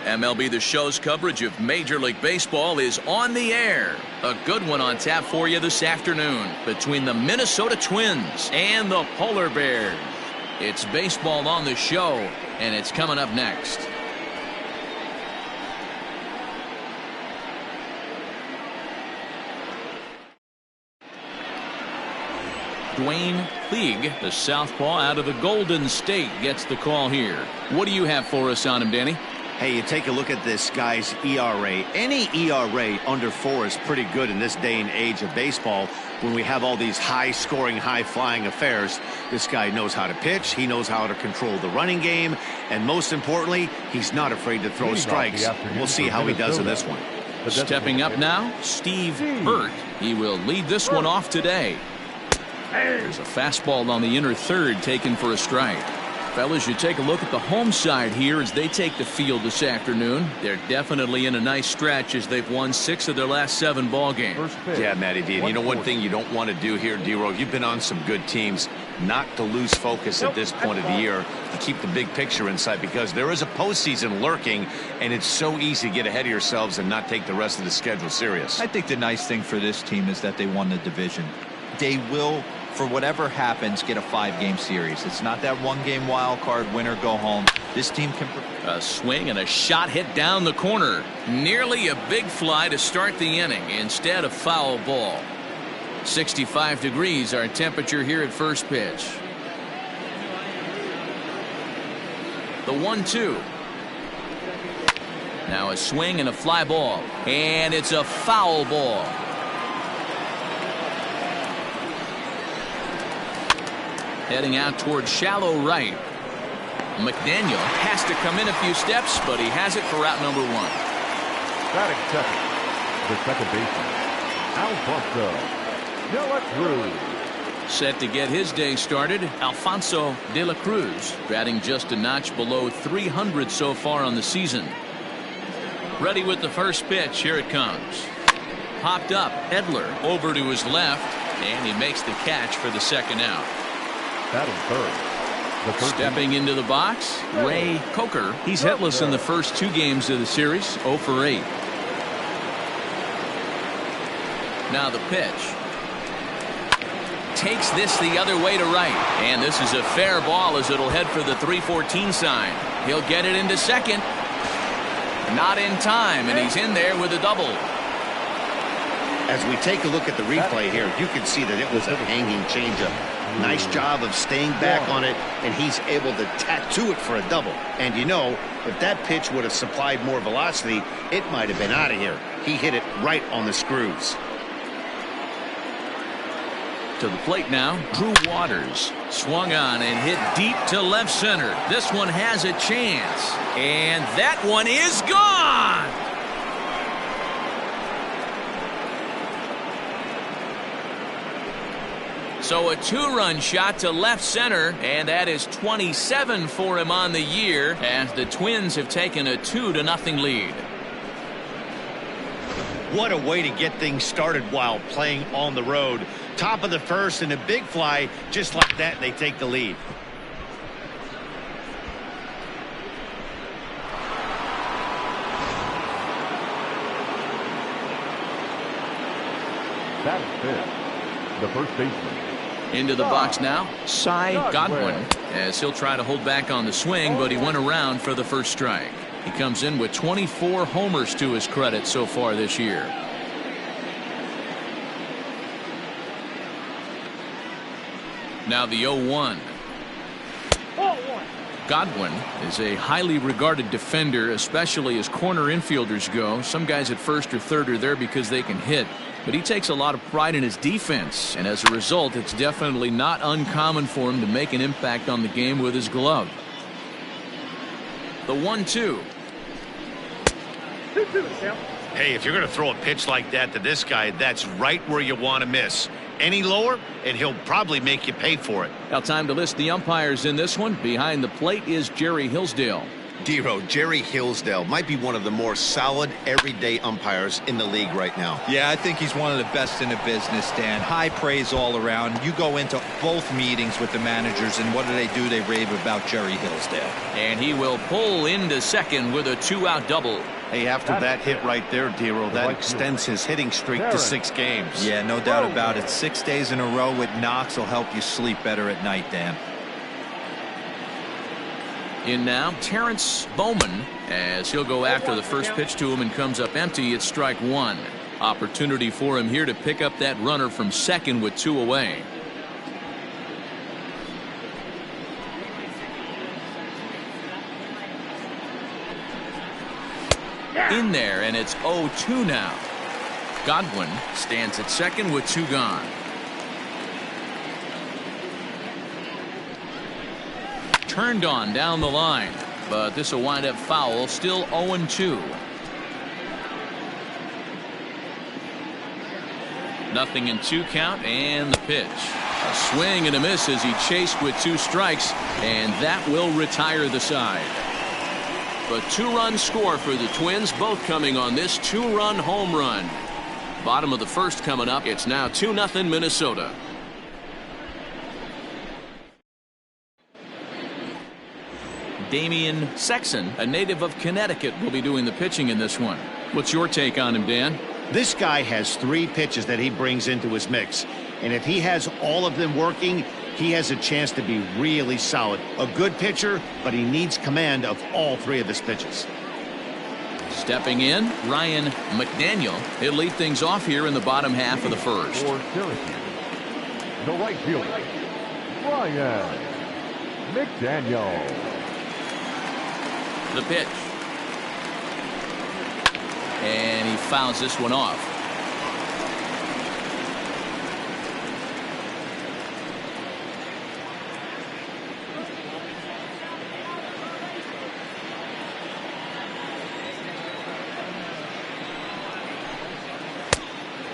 MLB The Show's coverage of Major League Baseball is on the air. A good one on tap for you this afternoon between the Minnesota Twins and the Polar Bears. It's baseball on the show, and it's coming up next. Dwayne Teague, the southpaw out of the Golden State, gets the call here. What do you have for us on him, Danny? Hey, you take a look at this guy's ERA. Any ERA under 4 is pretty good in this day and age of baseball when we have all these high-scoring, high-flying affairs. This guy knows how to pitch. He knows how to control the running game. And most importantly, he's not afraid to throw strikes. We'll see how he does in this one. Stepping up now, Steve Burt. He will lead this one off today. There's a fastball on the inner third taken for a strike. Fellas, you take a look at the home side here as they take the field this afternoon. They're definitely in a nice stretch as they've won 6 of their last 7 ball games. Yeah, Matty D. And you know one thing you don't want to do here, D-Row, you've been on some good teams, not to lose focus at this point of the year, to keep the big picture in sight, because there is a postseason lurking, and it's so easy to get ahead of yourselves and not take the rest of the schedule serious. I think the nice thing for this team is that they won the division. They will, for whatever happens, get a 5-game series. It's not that 1-game wild card, winner go home. This team can. A swing and a shot hit down the corner. Nearly a big fly to start the inning instead of foul ball. 65 degrees our temperature here at first pitch. The 1-2. Now a swing and a fly ball, and it's a foul ball. Heading out towards shallow right. McDaniel has to come in a few steps, but he has it for out number 1. Batting second, the second baseman, Alfonso De La Cruz. Set to get his day started, Alfonso De La Cruz, batting just a notch below 300 so far on the season. Ready with the first pitch. Here it comes. Popped up. Edler over to his left, and he makes the catch for the second out. Stepping into the box, Ray Coker. He's hitless in the first 2 games of the series, 0 for 8. Now the pitch. Takes this the other way to right, and this is a fair ball as it'll head for the 3-14 sign. He'll get it into second. Not in time, and he's in there with a double. As we take a look at the replay here, you can see that it was a hanging changeup. Nice job of staying back on it, and he's able to tattoo it for a double. And you know, if that pitch would have supplied more velocity, it might have been out of here. He hit it right on the screws. To the plate now, Drew Waters. Swung on and hit deep to left center. This one has a chance, and that one is gone! So a 2-run shot to left center, and that is 27 for him on the year as the Twins have taken a 2-0 lead. What a way to get things started while playing on the road. Top of the first and a big fly, just like that, they take the lead. That's it. The first baseman. Into the box now, Cy Godwin, as he'll try to hold back on the swing, but he went around for the first strike. He comes in with 24 homers to his credit so far this year. Now the 0-1. Godwin is a highly regarded defender, especially as corner infielders go. Some guys at first or third are there because they can hit. But he takes a lot of pride in his defense, and as a result, it's definitely not uncommon for him to make an impact on the game with his glove. The 1-2. Hey, if you're going to throw a pitch like that to this guy, that's right where you want to miss. Any lower, and he'll probably make you pay for it. Now time to list the umpires in this one. Behind the plate is Jerry Hillsdale. Dero, Jerry Hillsdale might be one of the more solid everyday umpires in the league right now. Yeah, I think he's one of the best in the business, Dan. High praise all around. You go into both meetings with the managers, and what do? They rave about Jerry Hillsdale. And he will pull into second with a 2-out double. Hey, after that hit right there, Dero, that extends his hitting streak to 6 games. Yeah, no doubt about it. 6 days in a row with knocks will help you sleep better at night, Dan. In now, Terrence Bowman, as he'll go after the first pitch to him and comes up empty. It's strike 1. Opportunity for him here to pick up that runner from second with 2 away. In there, and it's 0-2 now. Godwin stands at second with 2 gone. Turned on down the line, but this will wind up foul. Still 0-2. Nothing in 2 count, and the pitch. A swing and a miss as he chased with 2 strikes, and that will retire the side. A 2-run score for the Twins, both coming on this 2-run home run. Bottom of the first coming up. It's now 2-0 Minnesota. Damian Sexton, a native of Connecticut, will be doing the pitching in this one. What's your take on him, Dan? This guy has 3 pitches that he brings into his mix, and if he has all of them working, he has a chance to be really solid. A good pitcher, but he needs command of all 3 of his pitches. Stepping in, Ryan McDaniel. He'll lead things off here in the bottom half of the first. For Syracuse, the right fielder, Ryan McDaniel. The pitch. And he fouls this one off.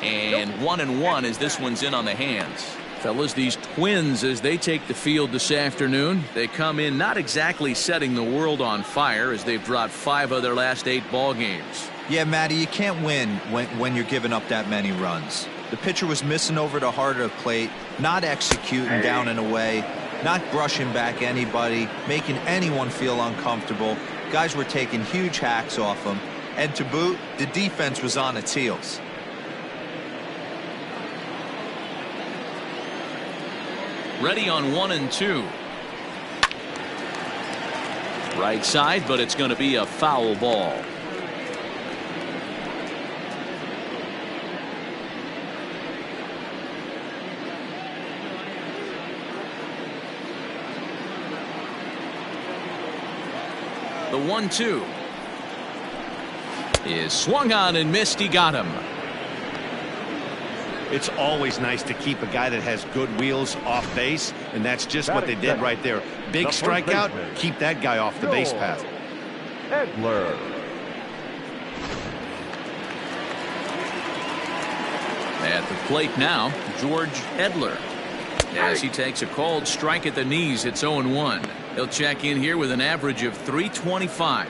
And 1-1 as this one's in on the hands. Fellas, these Twins, as they take the field this afternoon, they come in not exactly setting the world on fire as they've dropped 5 of their last 8 ball games. Yeah, Matty, you can't win when you're giving up that many runs. The pitcher was missing over the heart of the plate, not executing down and away, not brushing back anybody, making anyone feel uncomfortable. Guys were taking huge hacks off him. And to boot, the defense was on its heels. Ready on 1-2. Right side, but it's going to be a foul ball. The 1-2 is swung on and missed. He got him. It's always nice to keep a guy that has good wheels off base, and that's just what they did right there. Big strikeout, keep that guy off the base path. Edler. At the plate now, George Edler. As he takes a called strike at the knees, it's 0-1. He'll check in here with an average of .325,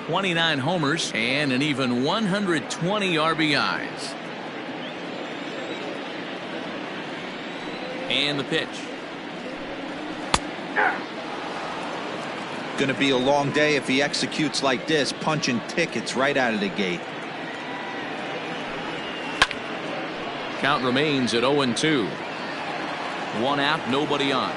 29 homers, and an even 120 RBIs. And the pitch. Going to be a long day if he executes like this, punching tickets right out of the gate. Count remains at 0-2. 1 out, nobody on.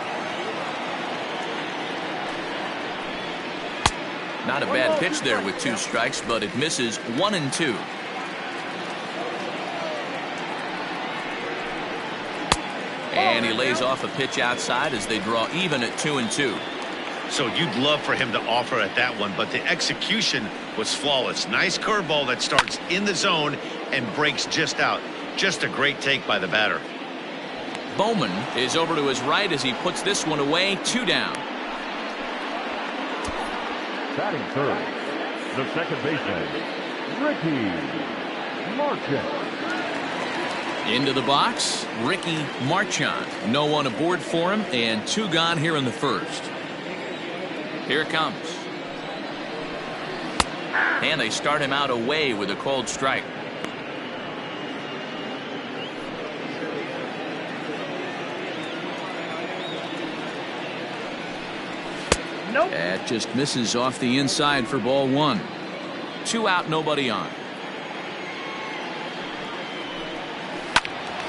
Not a bad pitch there with 2 strikes, but it misses. 1-2. And he lays off a pitch outside as they draw even at 2-2. So you'd love for him to offer at that one, but the execution was flawless. Nice curveball that starts in the zone and breaks just out. Just a great take by the batter. Bowman is over to his right as he puts this one away. 2 down. Batting third, the second baseman, Ricky Marchant. Into the box, Ricky Marchant. No one aboard for him, and 2 gone here in the first. Here it comes. And they start him out away with a cold strike. Nope. That just misses off the inside for ball one. 2 out, nobody on.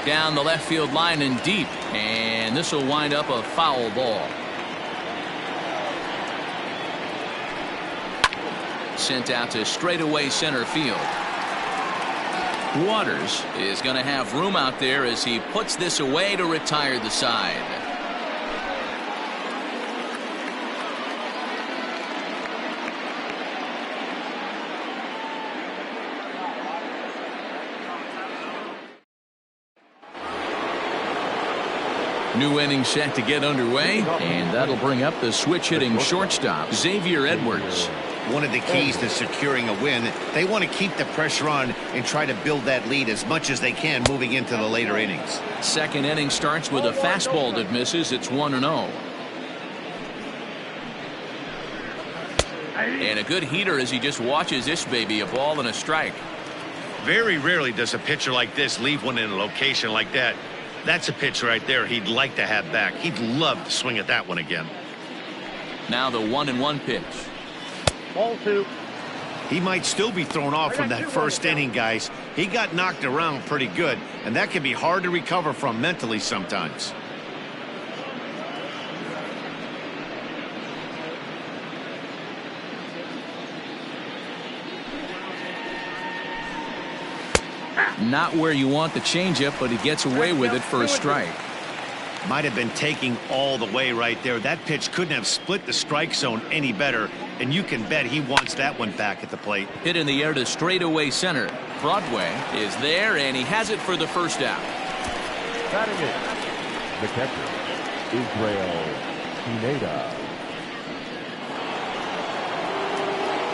Down the left field line and deep, and this will wind up a foul ball. Sent out to straightaway center field. Waters is going to have room out there as he puts this away to retire the side. New inning set to get underway, and that'll bring up the switch-hitting shortstop, Xavier Edwards. One of the keys to securing a win, they want to keep the pressure on and try to build that lead as much as they can moving into the later innings. Second inning starts with a fastball that misses. It's 1-0. And a good heater as he just watches this baby, a ball and a strike. Very rarely does a pitcher like this leave one in a location like that. That's a pitch right there he'd like to have back. He'd love to swing at that one again. Now the 1-1 pitch. Ball 2. He might still be thrown off from that first inning, guys. He got knocked around pretty good, and that can be hard to recover from mentally sometimes. Not where you want the changeup, but he gets away with it for a strike. Might have been taking all the way right there. That pitch couldn't have split the strike zone any better, and you can bet he wants that one back at the plate. Hit in the air to straightaway center. Broadway is there, and he has it for the first out. Batting it, the catcher, Israel Pineda.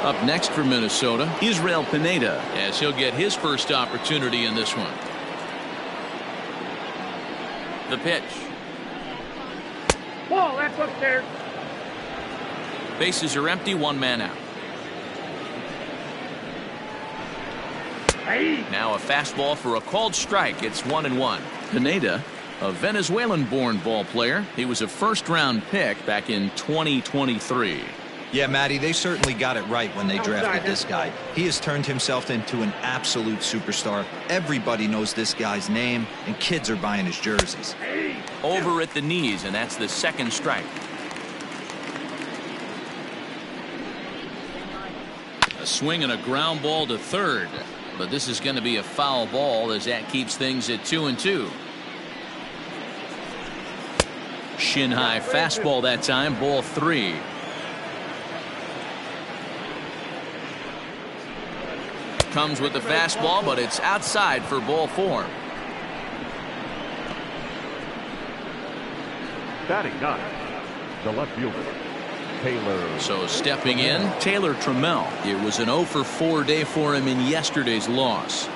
Up next for Minnesota, Israel Pineda, as he'll get his first opportunity in this one. The pitch. Ball, that's upstairs. Bases are empty, 1 man out. Hey. Now a fastball for a called strike. It's 1-1. Pineda, a Venezuelan-born ball player. He was a first-round pick back in 2023. Yeah, Matty, they certainly got it right when they drafted this guy. He has turned himself into an absolute superstar. Everybody knows this guy's name, and kids are buying his jerseys. Over at the knees, and that's the second strike. A swing and a ground ball to third, but this is going to be a foul ball as that keeps things at 2-2. Shin high fastball that time, ball 3. Comes with the fastball, but it's outside for ball 4. Batting 9, the left fielder, Taylor. So stepping in, Taylor Trammell. It was an 0-for-4 day for him in yesterday's loss.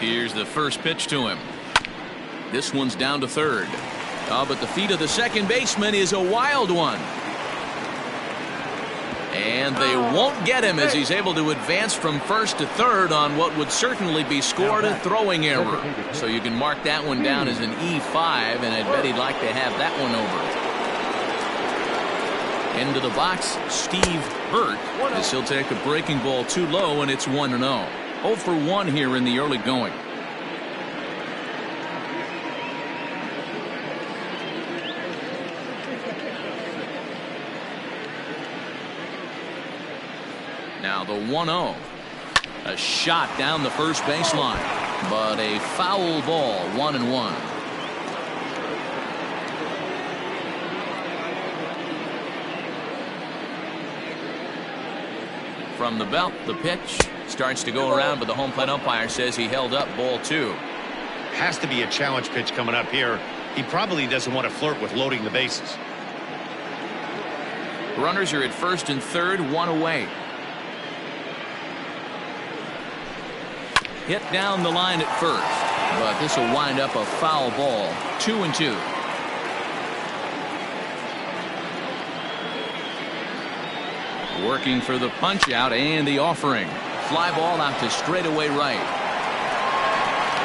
Here's the first pitch to him. This one's down to third. But the feet of the second baseman is a wild one. And they won't get him as he's able to advance from first to third on what would certainly be scored a throwing error. So you can mark that one down as an E5, and I'd bet he'd like to have that one over. Into the box, Steve Burt, as he'll take a breaking ball too low, and it's 1-0. 0-for-1 here in the early going. Now the 1-0. A shot down the first baseline, but a foul ball, 1-1. From the belt, the pitch starts to go around, but the home plate umpire says he held up, ball 2. Has to be a challenge pitch coming up here. He probably doesn't want to flirt with loading the bases. Runners are at first and third, 1 away. Hit down the line at first, but this will wind up a foul ball, 2-2. Working for the punch out and the offering. Fly ball out to straightaway right.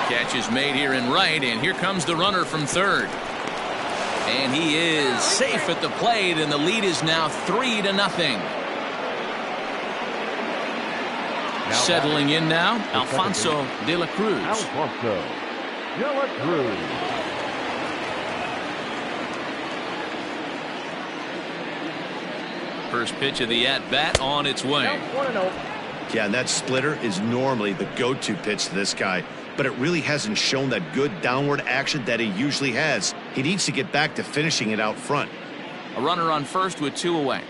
Catch is made here in right, and here comes the runner from third. And he is safe at the plate, and the lead is now 3-0. Settling in now, Alfonso de la Cruz. Alfonso de la Cruz. First pitch of the at-bat on its way. Yeah, and that splitter is normally the go-to pitch to this guy, but it really hasn't shown that good downward action that he usually has. He needs to get back to finishing it out front. A runner on first with 2 away.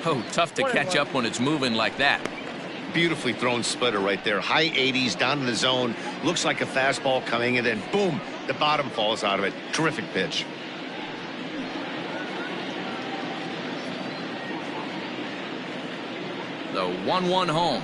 Oh, tough to catch up when it's moving like that. Beautifully thrown splitter right there. High 80s down in the zone. Looks like a fastball coming, and then boom, the bottom falls out of it. Terrific pitch. The 1-1 home.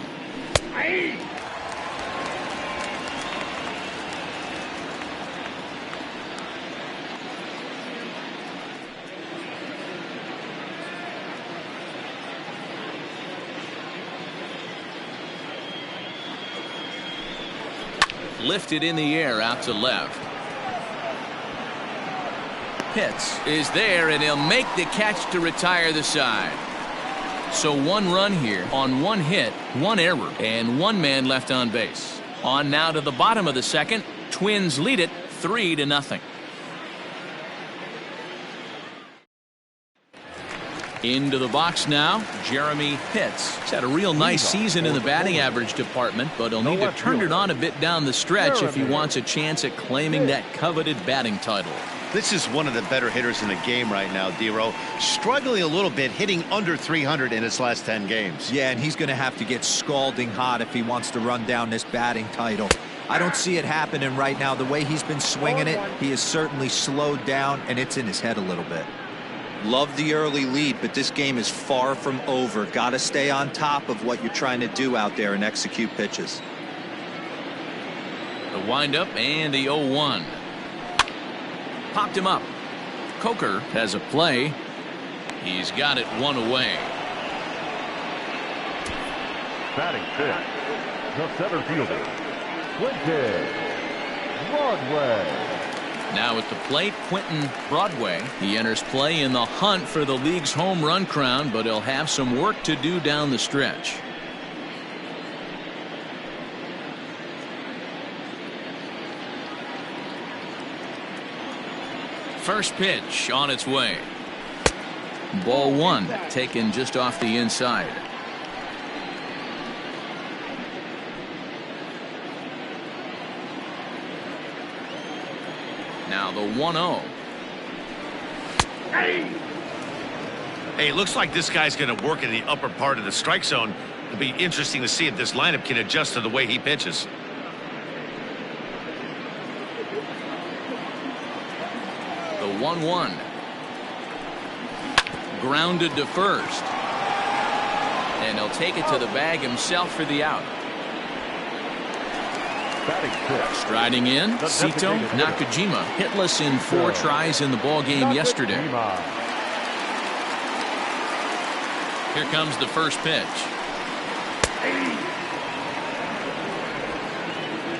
Lifted in the air out to left. Pitts is there, and he'll make the catch to retire the side. So 1 run here on 1 hit, 1 error, and 1 man left on base. On now to the bottom of the second. Twins lead it 3-0. Into the box now, Jeremy Pitts. He's had a real nice season in the batting average department, but he'll need to turn it on a bit down the stretch if he wants a chance at claiming that coveted batting title. This is one of the better hitters in the game right now, Dero. Struggling a little bit, hitting under 300 in his last 10 games. Yeah, and he's going to have to get scalding hot if he wants to run down this batting title. I don't see it happening right now. The way he's been swinging it, he is certainly slowed down, and it's in his head a little bit. Love the early lead, but this game is far from over. Got to stay on top of what you're trying to do out there and execute pitches. The windup and the 0-1. Popped him up. Coker has a play. He's got it 1 away. Batting fifth, the center fielder, Quentin Broadway. Now at the plate, Quentin Broadway. He enters play in the hunt for the league's home run crown, but he'll have some work to do down the stretch. First pitch on its way. Ball 1, taken just off the inside. Now the 1-0. Hey, looks like this guy's going to work in the upper part of the strike zone. It'll be interesting to see if this lineup can adjust to the way he pitches. The 1-1. Grounded to first. And he'll take it to the bag himself for the out. Striding in, Sito Nakajima, hitless in 4 tries in the ball game yesterday. Here comes the first pitch.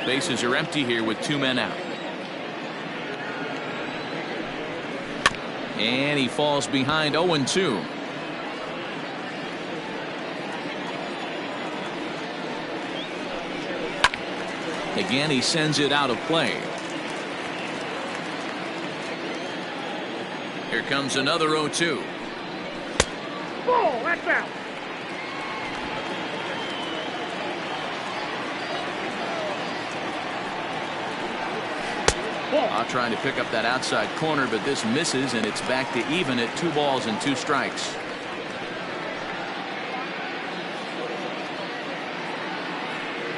Bases are empty here with 2 men out. And he falls behind 0-2. Again, he sends it out of play. Here comes another 0-2. Ball, that's out. Trying to pick up that outside corner, but this misses, and it's back to even at 2 balls and 2 strikes.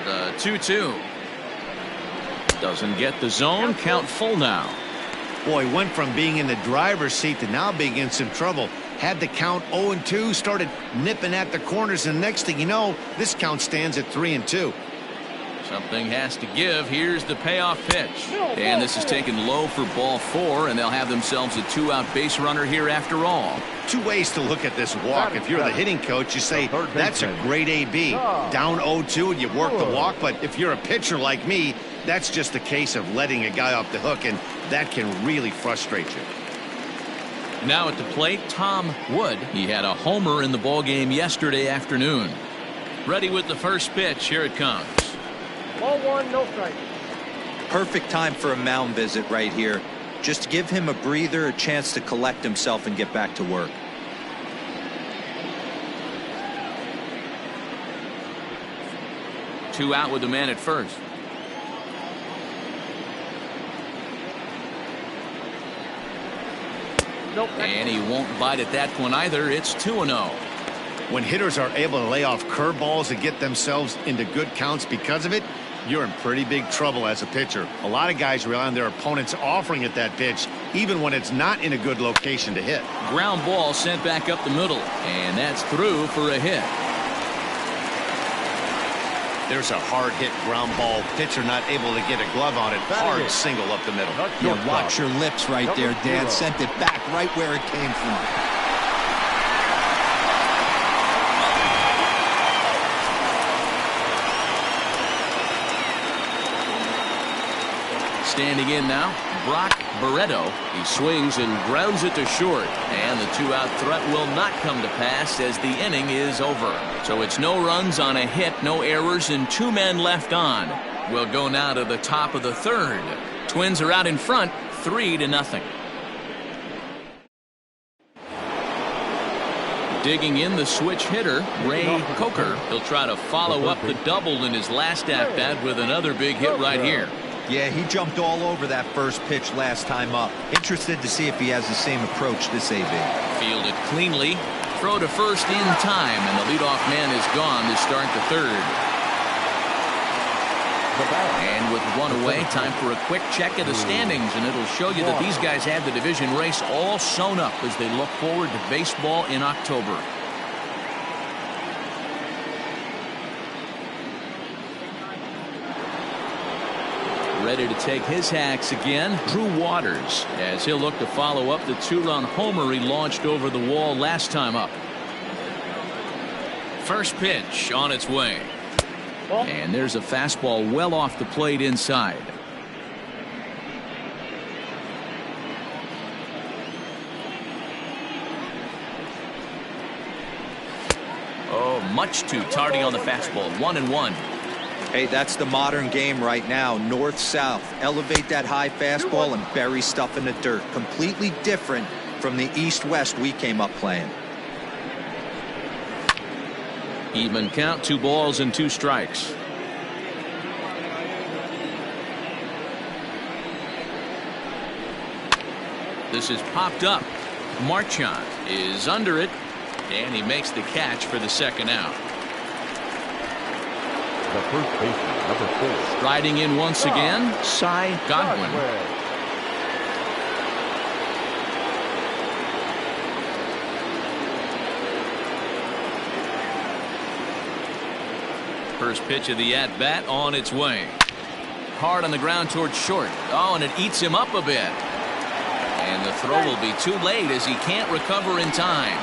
The 2-2. Doesn't get the zone. Count full now. Boy, went from being in the driver's seat to now being in some trouble. Had the count 0-2, started nipping at the corners, and next thing you know, this count stands at 3-2. Something has to give. Here's the payoff pitch. And this is taken low for ball 4, and they'll have themselves a 2-out base runner here after all. 2 ways to look at this walk. If you're the hitting coach, you say, that's a great AB. Down 0-2 and you work the walk. But if you're a pitcher like me, that's just a case of letting a guy off the hook, and that can really frustrate you. Now at the plate, Tom Wood. He had a homer in the ballgame yesterday afternoon. Ready with the first pitch. Here it comes. Ball 1, no strike. Perfect time for a mound visit right here. Just give him a breather, a chance to collect himself and get back to work. Two out with the man at first. Nope. And he won't bite at that one either. It's 2-0. When hitters are able to lay off curveballs and get themselves into good counts because of it, you're in pretty big trouble as a pitcher. A lot of guys rely on their opponents offering at that pitch, even when it's not in a good location to hit. Ground ball sent back up the middle, and that's through for a hit. There's a hard hit ground ball. Pitcher not able to get a glove on it. Hard single up the middle. Yeah, watch your lips right there, Dan. Sent it back right where it came from. Standing in now, Brock Barreto. He swings and grounds it to short. And the 2-out threat will not come to pass as the inning is over. So it's no runs on a hit, no errors, and 2 men left on. We'll go now to the top of the 3rd. Twins are out in front, 3-0. Digging in the switch hitter, Ray Coker. He'll try to follow up the double in his last at-bat with another big hit right here. Yeah, he jumped all over that first pitch last time up. Interested to see if he has the same approach this AB. Fielded cleanly. Throw to first in time, and the leadoff man is gone to start the 3rd. And with 1 away, time for a quick check of the standings, and it'll show you that these guys have the division race all sewn up as they look forward to baseball in October. Ready to take his hacks again, Drew Waters, as he'll look to follow up the 2-run homer he launched over the wall last time up. First pitch on its way. And there's a fastball well off the plate inside. Oh, much too tardy on the fastball. 1-1. Hey, that's the modern game right now. North-south. Elevate that high fastball and bury stuff in the dirt. Completely different from the east-west we came up playing. Even count, 2 balls and 2 strikes. This is popped up. Marchand is under it, and he makes the catch for the 2nd out. The first baseman, number 4. Striding in once again, Cy Godwin. First pitch of the at-bat on its way. Hard on the ground towards short. Oh, and it eats him up a bit. And the throw will be too late as he can't recover in time.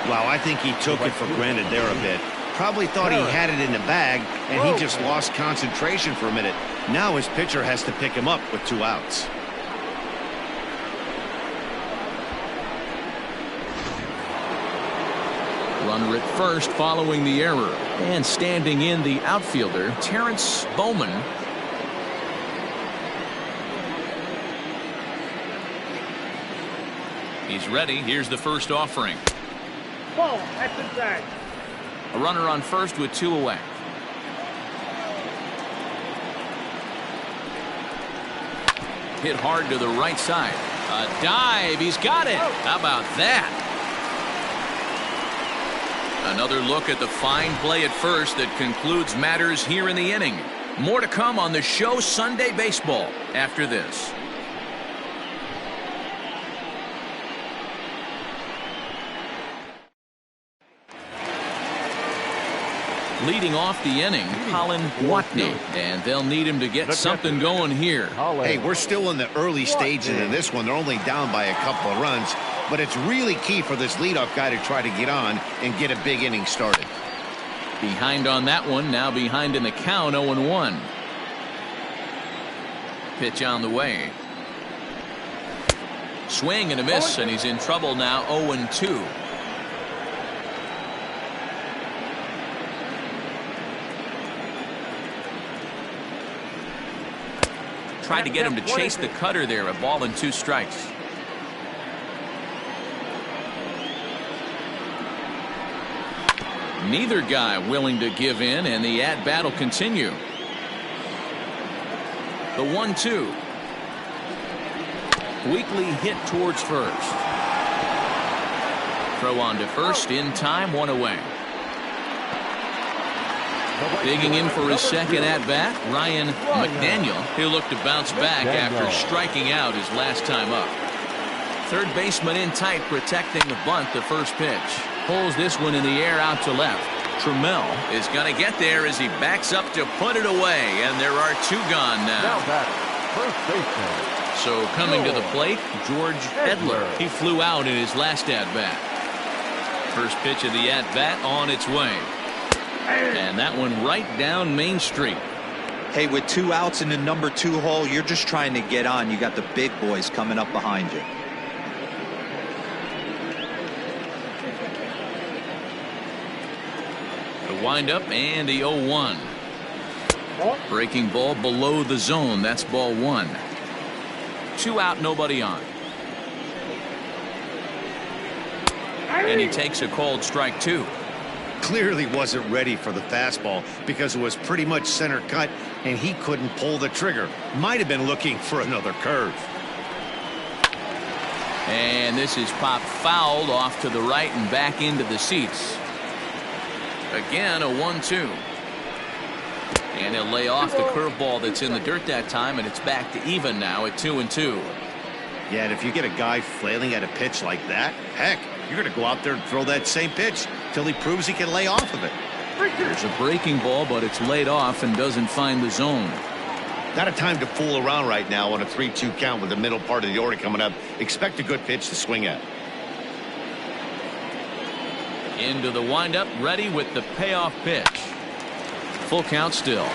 Wow, I think he took it for granted there a bit. Probably thought he had it in the bag, and he just lost concentration for a minute. Now his pitcher has to pick him up with 2 outs. Runner at first following the error. And standing in the outfielder, Terrence Bowman. He's ready. Here's the first offering. Ball, that's inside. A runner on first with 2 away. Hit hard to the right side. A dive. He's got it. How about that? Another look at the fine play at first that concludes matters here in the inning. More to come on the show Sunday Baseball after this. Leading off the inning, Colin Watney, and they'll need him to get something going here. Hey, we're still in the early stages of this one. They're only down by a couple of runs, but it's really key for this leadoff guy to try to get on and get a big inning started. Behind on that one, now behind in the count, 0-1. Pitch on the way. Swing and a miss, and he's in trouble now, 0-2. Tried to get him to chase the cutter there, a ball and 2 strikes. Neither guy willing to give in, and the at-bat will continue. The 1-2. Weakly hit towards first. Throw on to first in time, 1 away. Digging in for his second at-bat, Ryan McDaniel. He'll look to bounce back after striking out his last time up. Third baseman in tight, protecting the bunt, the first pitch. Pulls this one in the air out to left. Trammell is going to get there as he backs up to put it away, and there are 2 gone now. So coming to the plate, George Edler. He flew out in his last at-bat. First pitch of the at-bat on its way. And that one right down Main Street. Hey, with 2 outs in the number 2 hole, you're just trying to get on. You got the big boys coming up behind you. The windup and the 0-1. Breaking ball below the zone. That's ball 1. 2 out, nobody on. And he takes a called strike 2. Clearly wasn't ready for the fastball because it was pretty much center cut and he couldn't pull the trigger. Might have been looking for another curve. And this is popped fouled off to the right and back into the seats. Again, a 1-2. And he'll lay off the curveball that's in the dirt that time, and it's back to even now at 2-2. Yeah, and if you get a guy flailing at a pitch like that, heck, you're going to go out there and throw that same pitch till he proves he can lay off of it. There's a breaking ball, but it's laid off and doesn't find the zone. Not a time to fool around right now on a 3-2 count with the middle part of the order coming up. Expect a good pitch to swing at. Into the windup, ready with the payoff pitch. Full count still.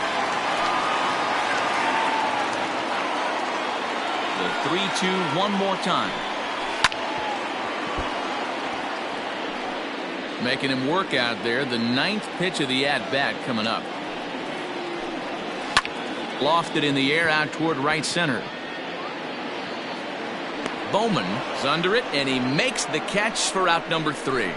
The 3-2 one more time. Making him work out there. The 9th pitch of the at-bat coming up. Lofted in the air out toward right center. Bowman is under it, and he makes the catch for out number 3.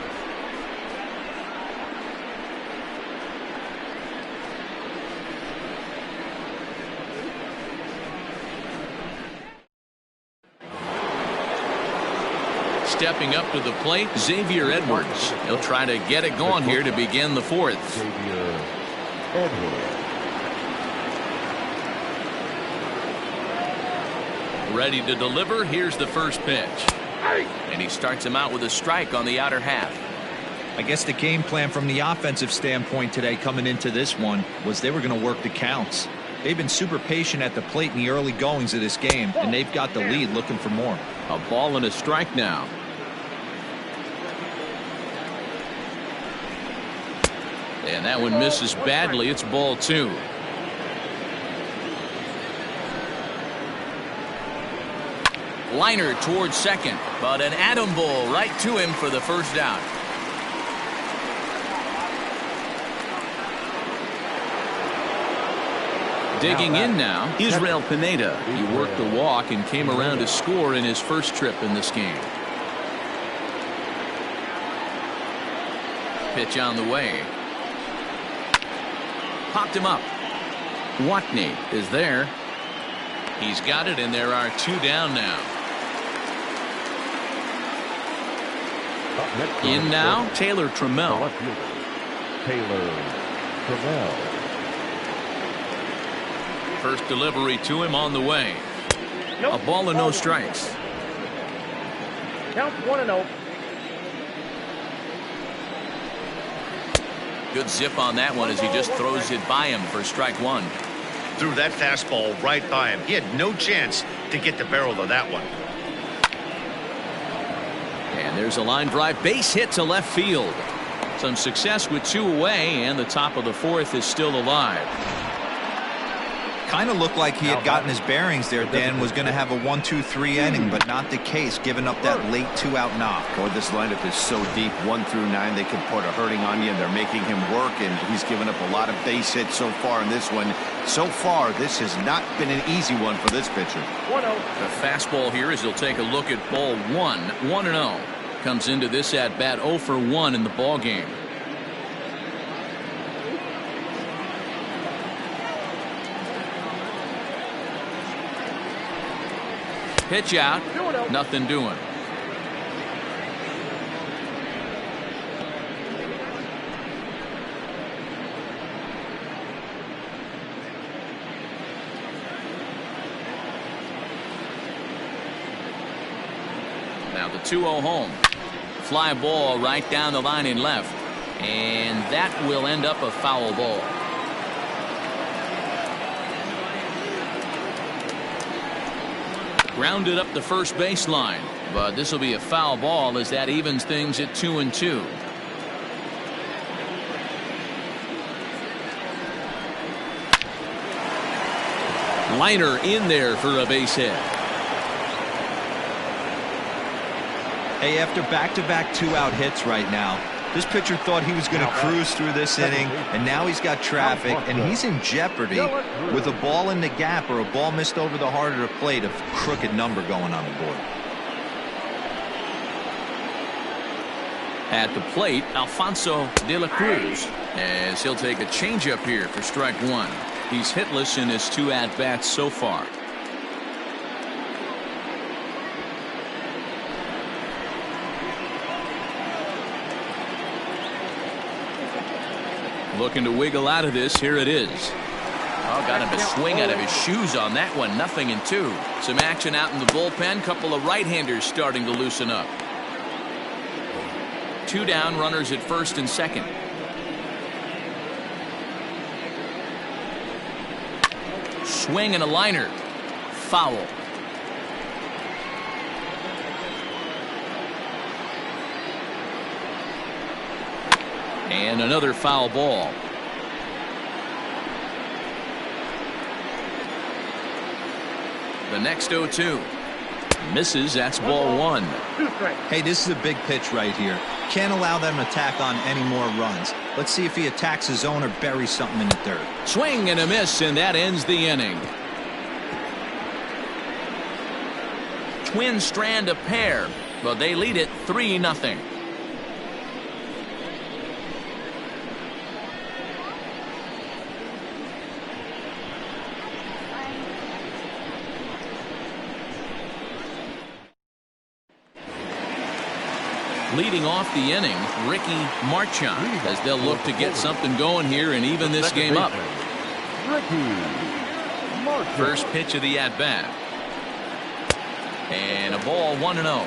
Stepping up to the plate, Xavier Edwards. He'll try to get it going here to begin the 4th. Xavier Edwards. Ready to deliver. Here's the first pitch. And he starts him out with a strike on the outer half. I guess the game plan from the offensive standpoint today coming into this one was they were going to work the counts. They've been super patient at the plate in the early goings of this game, and they've got the lead looking for more. A ball and a strike now. And that one misses badly. It's ball 2. Liner towards second, but an atom ball right to him for the first out. Digging in now, Israel Pineda. He worked the walk and came around to score in his first trip in this game. Pitch on the way. Popped him up. Watney is there. He's got it, and there are 2 down now. In now, Taylor Trammell. Taylor Trammell. First delivery to him on the way. A ball and no strikes. Count 1-0. Good zip on that one as he just throws it by him for strike one. Threw that fastball right by him. He had no chance to get the barrel of that one. And there's a line drive base hit to left field. Some success with 2 away, and the top of the 4th is still alive. Kind of looked like he had gotten his bearings there, Dan. Was going to have a 1-2-3 inning, but not the case, giving up that late 2-out knock. Boy, this lineup is so deep, 1 through 9. They can put a hurting on you, and they're making him work, and he's given up a lot of base hits so far in this one. So far, this has not been an easy one for this pitcher. 1-0. The fastball here as he'll take a look at ball 1. 1-0. Comes into this at bat 0 for 1 in the ball game. Pitch out, nothing doing. Now the 2-0 home. Fly ball right down the line in left, and that will end up a foul ball. Grounded up the first baseline, but this will be a foul ball as that evens things at 2-2. Liner in there for a base hit. Hey, after back-to-back 2-out hits right now, this pitcher thought he was going to cruise through this inning, and now he's got traffic, and he's in jeopardy with a ball in the gap or a ball missed over the heart of the plate, a crooked number going on the board. At the plate, Alfonso de la Cruz, as he'll take a changeup here for strike 1. He's hitless in his 2 at-bats so far. Looking to wiggle out of this. Here it is. Oh, got him to swing out of his shoes on that one. 0-2. Some action out in the bullpen. Couple of right-handers starting to loosen up. 2 down, runners at first and second. Swing and a liner. Foul. And another foul ball. The next 0-2. Misses. That's ball 1. Hey, this is a big pitch right here. Can't allow them to tack on any more runs. Let's see if he attacks his zone or buries something in the dirt. Swing and a miss, and that ends the inning. Twins strand a pair, but they lead it 3-0. Leading off the inning, Ricky Marchand, as they'll look to get something going here and even this game up. First pitch of the at-bat. And a ball 1-0.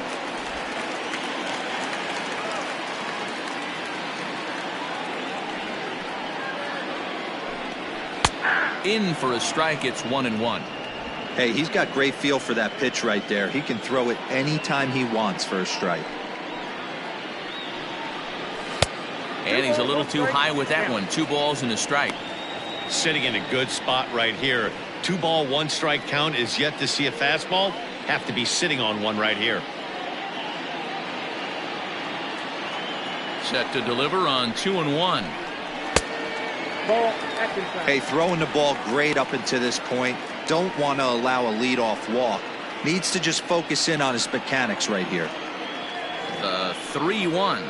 In for a strike. It's 1-1. Hey, he's got great feel for that pitch right there. He can throw it anytime he wants for a strike. And he's a little too high with that one. 2 balls and a strike. Sitting in a good spot right here. 2 ball, 1 strike count is yet to see a fastball. Have to be sitting on one right here. Set to deliver on 2-1. Hey, throwing the ball great up until this point. Don't want to allow a leadoff walk. Needs to just focus in on his mechanics right here. The 3-1.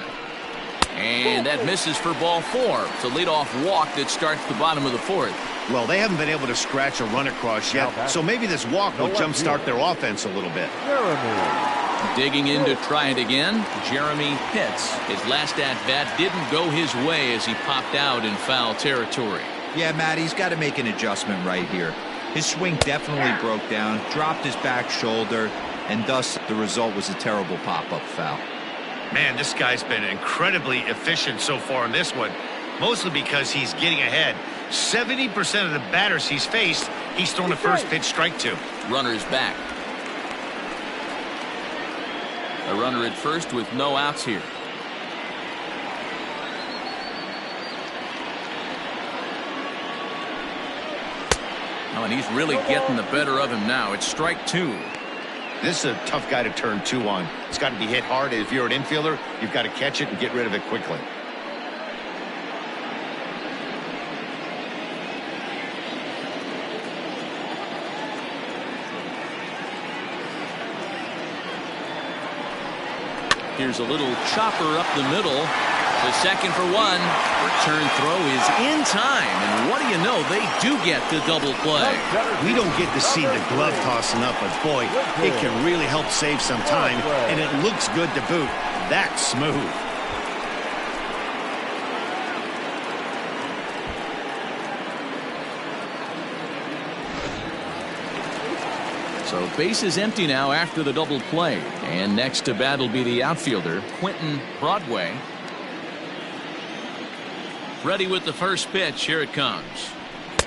And that misses for ball 4. It's a leadoff walk that starts the bottom of the 4th. Well, they haven't been able to scratch a run across yet, so maybe this walk will jumpstart their offense a little bit. Digging in to try it again, Jeremy Pitts. His last at-bat didn't go his way as he popped out in foul territory. Yeah, Matt, he's got to make an adjustment right here. His swing definitely broke down, dropped his back shoulder, and thus the result was a terrible pop-up foul. Man, this guy's been incredibly efficient so far in this one. mostly because he's getting ahead. 70% of the batters he's faced, he's thrown a first pitch strike to. Runner is back. A runner at first with no outs here. Oh, and he's really getting the better of him now. It's strike 2. This is a tough guy to turn 2 on. It's got to be hit hard. If you're an infielder, you've got to catch it and get rid of it quickly. Here's a little chopper up the middle. The second for 1. Return throw is in time. And what do you know? They do get the double play. We don't get to see the glove tossing up, but boy, it can really help save some time. And it looks good to boot. That's smooth. So base is empty now after the double play. And next to bat will be the outfielder, Quentin Broadway. Ready with the first pitch. Here it comes.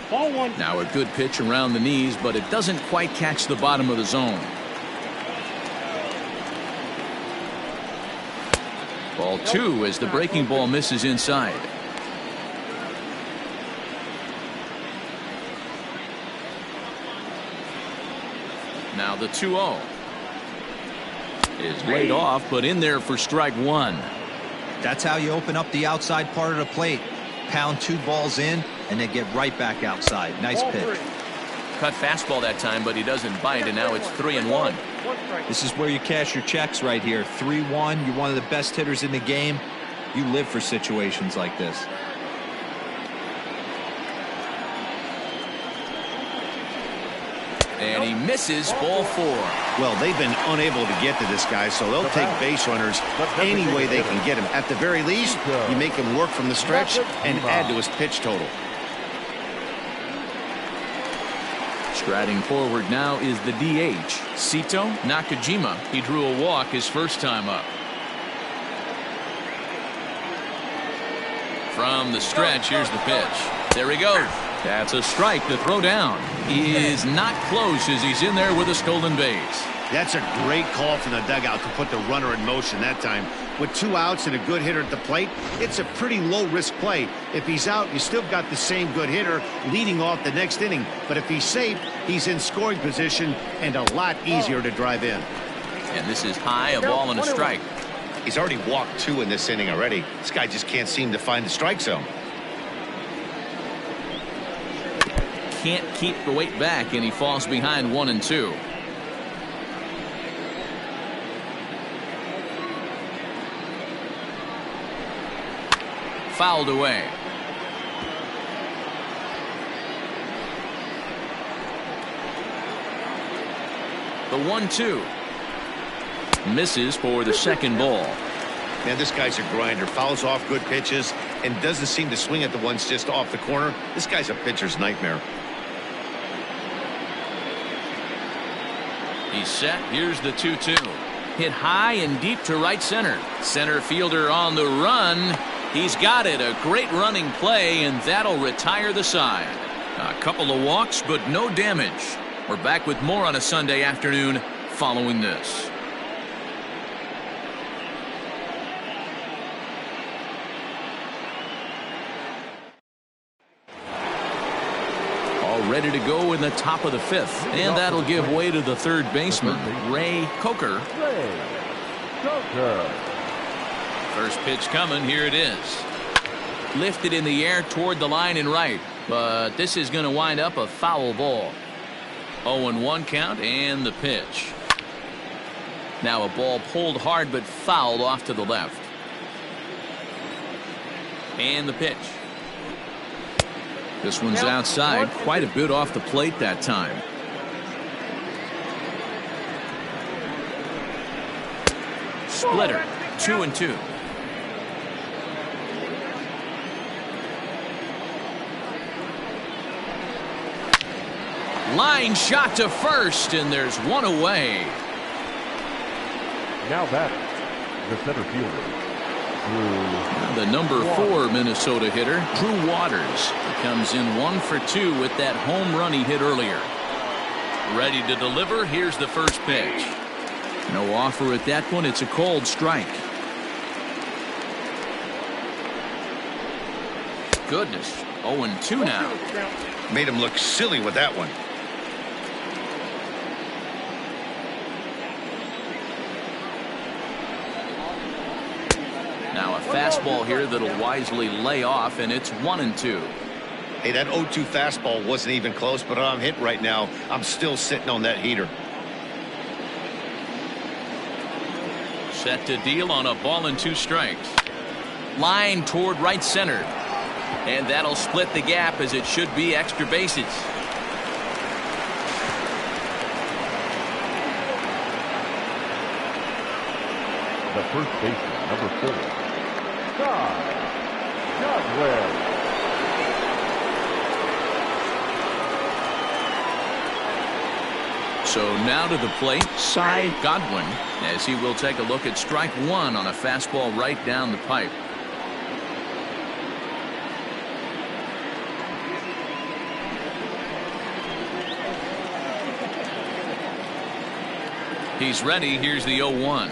Ball 1. Now a good pitch around the knees, but it doesn't quite catch the bottom of the zone. Ball 2 as the breaking ball misses inside. Now the 2-0 is laid off, but in there for strike 1. That's how you open up the outside part of the plate. Pound 2 balls in and then get right back outside. Nice pitch. Cut fastball that time, but he doesn't bite, and now it's 3-1. This is where you cash your checks right here. 3-1. You're one of the best hitters in the game. You live for situations like this. And he misses ball 4. Well, they've been unable to get to this guy, so they'll take base runners any way they can get him. At the very least, you make him work from the stretch and add to his pitch total. Striding forward now is the DH, Sito Nakajima. He drew a walk his first time up. From the stretch, here's the pitch. There he goes. That's a strike. The throw down. He is not close as he's in there with a stolen base. That's a great call from the dugout to put the runner in motion that time. With 2 outs and a good hitter at the plate, it's a pretty low-risk play. If he's out, you still got the same good hitter leading off the next inning. But if he's safe, he's in scoring position and a lot easier to drive in. And this is high, a ball and a strike. He's already walked 2 in this inning already. This guy just can't seem to find the strike zone. Can't keep the weight back, and he falls behind 1 and 2. Fouled away. The 1-2 misses for the second ball. Man, this guy's a grinder. Fouls off good pitches and doesn't seem to swing at the ones just off the corner. This guy's a pitcher's nightmare. He's set. Here's the 2-2. Hit high and deep to right center. Center fielder on the run. He's got it. A great running play, and that'll retire the side. A couple of walks, but no damage. We're back with more on a Sunday afternoon following this. Ready to go in the top of the 5th, and that'll give way to the third baseman, Ray Coker. First pitch coming. Here it is. Lifted in the air toward the line and right, but this is going to wind up a foul ball. 0-1 count, and the pitch. Now a ball pulled hard but fouled off to the left. And the pitch. This one's outside, quite a bit off the plate that time. Splitter, 2-2. Line shot to first, and there's 1 away. Now back, the center fielder, The number 4 Minnesota hitter, Drew Waters, comes in 1 for 2 with that home run he hit earlier. Ready to deliver. Here's the first pitch. No offer at that one. It's a cold strike. Goodness. 0-2 now. Made him look silly with that one. Now a fastball here that'll wisely lay off, and it's 1-2. Hey, that 0-2 fastball wasn't even close, but I'm hit right now. I'm still sitting on that heater. Set to deal on a ball and 2 strikes. Line toward right center. And that'll split the gap, as it should be extra bases. The first baseman, number 4, Godwin. So now to the plate, Cy Godwin, as he will take a look at strike 1 on a fastball right down the pipe. He's ready. Here's the 0-1.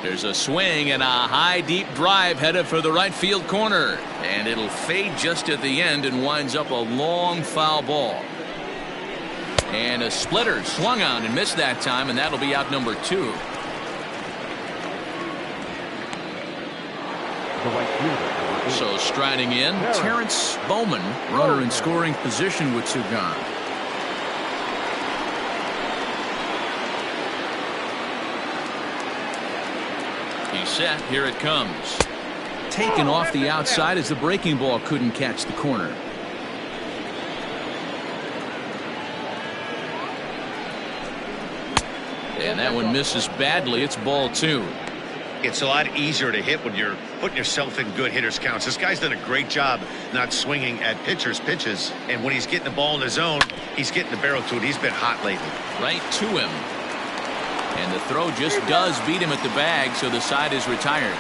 There's a swing and a high deep drive headed for the right field corner, and it'll fade just at the end and winds up a long foul ball. And a splitter swung on and missed that time, and that'll be out number 2. The right fielder. So striding in, Terrence Bowman, runner in scoring position with 2 gone. He's set. Here it comes. Taken off the outside as the breaking ball couldn't catch the corner. And that one misses badly. It's ball 2. It's a lot easier to hit when you're putting yourself in good hitters counts. This guy's done a great job not swinging at pitchers' pitches. And when he's getting the ball in the zone, he's getting the barrel to it. He's been hot lately. Right to him. And the throw just does beat him at the bag, so the side is retired.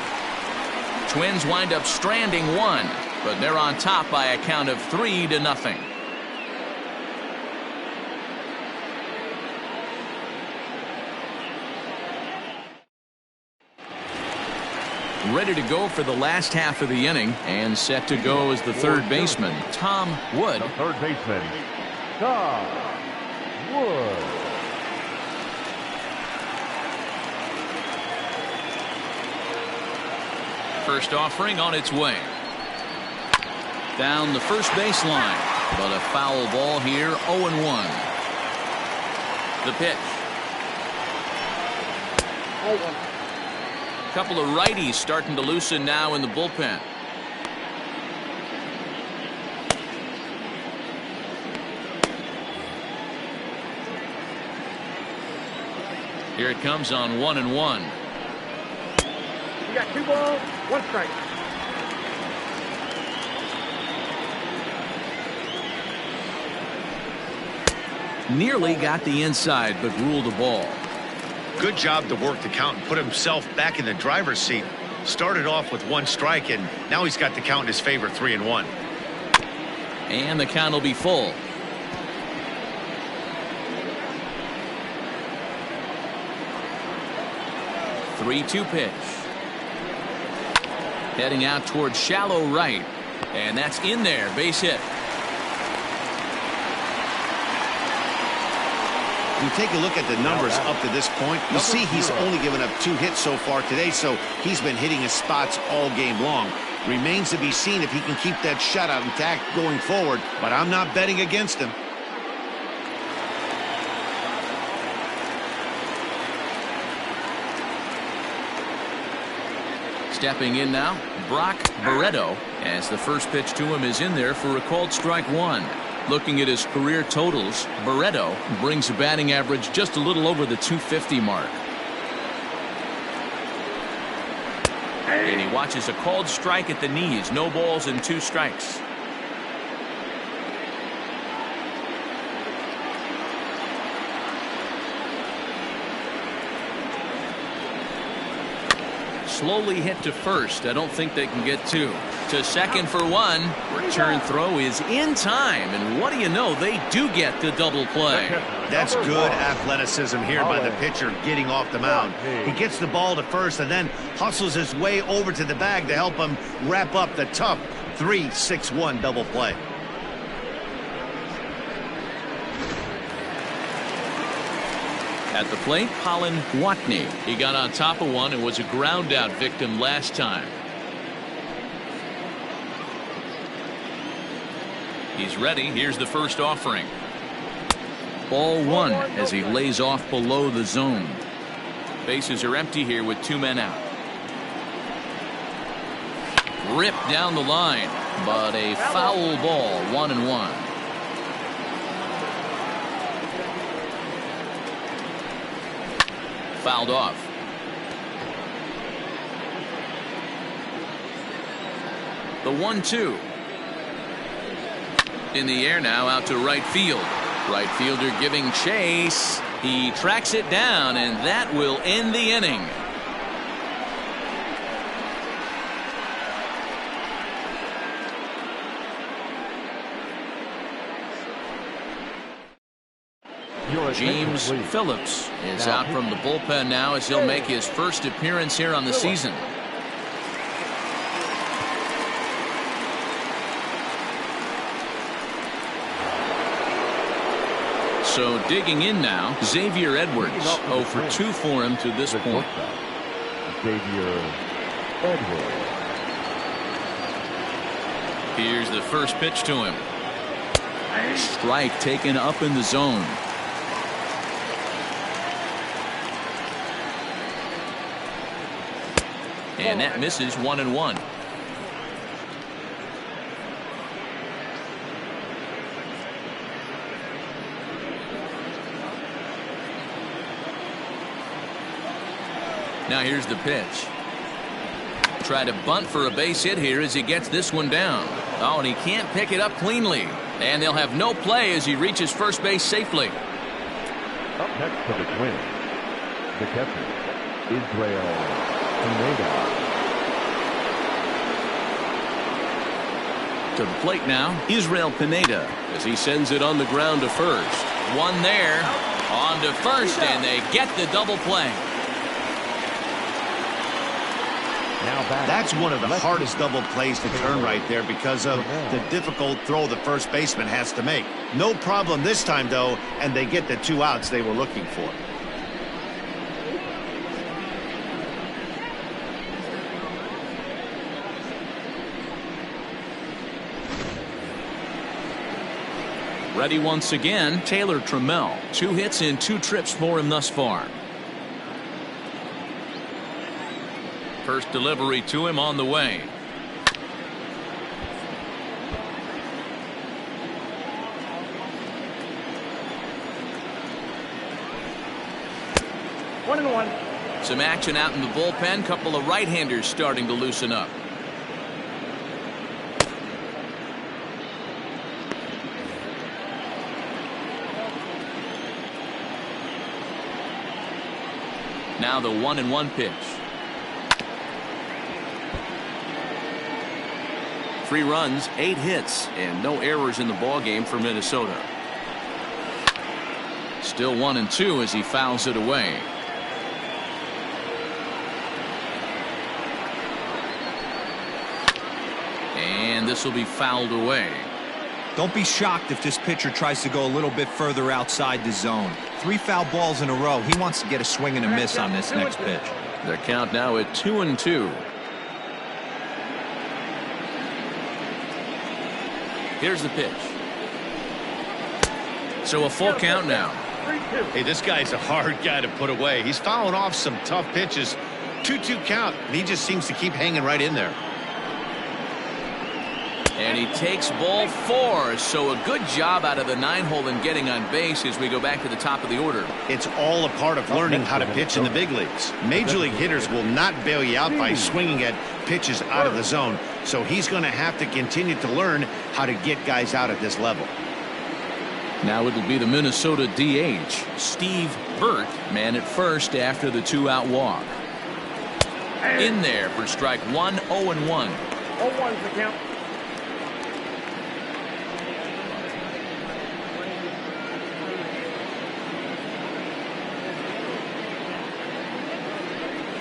Twins wind up stranding 1, but they're on top by a count of 3-0. Ready to go for the last half of the inning, and set to go as the third baseman, Tom Wood. The third baseman, Tom Wood. First offering on its way. Down the first baseline, but a foul ball here, 0-1. The pitch. A couple of righties starting to loosen now in the bullpen. Here it comes on 1-1. You got 2 balls, 1 strike. Nearly got the inside, but ruled the ball. Good job to work the count and put himself back in the driver's seat. Started off with 1 strike, and now he's got the count in his favor, 3-1. And the count will be full. The 3-2 pitch. Heading out towards shallow right. And that's in there. Base hit. You take a look at the numbers up to this point, you see he's only given up 2 hits so far today, so he's been hitting his spots all game long. Remains to be seen if he can keep that shutout intact going forward, but I'm not betting against him. Stepping in now, Brock Barreto, as the first pitch to him is in there for a called strike 1. Looking at his career totals, Barreto brings a batting average just a little over the .250 mark. And he watches a called strike at the knees. No balls and 2 strikes. Slowly hit to first. I don't think they can get two. To second for one. Return throw is in time. And what do you know? They do get the double play. That's good athleticism here by the pitcher getting off the mound. He gets the ball to first and then hustles his way over to the bag to help him wrap up the tough 3-6-1 double play. At the plate, Colin Watney. He got on top of one and was a ground out victim last time. He's ready. Here's the first offering. Ball one as he lays off below the zone. Bases are empty here with two men out. Ripped down the line, but a foul ball, 1-1. Fouled off. The 1-2. In the air now, out to right field. Right fielder giving chase. He tracks it down, and that will end the inning. James Phillips is out from the bullpen now as he'll make his first appearance here on the season. So digging in now, Xavier Edwards. 0 for 2 for him to this point. Xavier Edwards. Here's the first pitch to him. Strike taken up in the zone. And that misses, 1-1. Now here's the pitch. Try to bunt for a base hit here as he gets this one down. Oh, and he can't pick it up cleanly. And they'll have no play as he reaches first base safely. Up next for the Twins, the catcher, Israel Pineda. To the plate now, Israel Pineda as he sends it on the ground to first. One there, on to first, and they get the double play. That's one of the hardest double plays to turn right there because of the difficult throw the first baseman has to make. No problem this time, though, and they get the 2 outs they were looking for. Ready once again, Taylor Trammell. 2 hits in 2 trips for him thus far. First delivery to him on the way. One and one. Some action out in the bullpen. Couple of right-handers starting to loosen up. Now the 1-1 pitch. 3 runs, 8 hits, and no errors in the ballgame for Minnesota. Still 1-2 as he fouls it away. And this will be fouled away. Don't be shocked if this pitcher tries to go a little bit further outside the zone. 3 foul balls in a row. He wants to get a swing and a miss on this next pitch. The count now at 2-2. Here's the pitch. So a full count now. Hey, this guy's a hard guy to put away. He's fouling off some tough pitches. 2-2 count, and he just seems to keep hanging right in there. And he takes ball 4. So a good job out of the 9-hole in getting on base as we go back to the top of the order. It's all a part of learning how to pitch in the big leagues. Major league hitters will not bail you out by swinging at pitches out of the zone. So he's going to have to continue to learn how to get guys out at this level. Now it'll be the Minnesota DH, Steve Burt, man at first after the 2-out walk. In there for strike one, 0-1. 0-1's the count.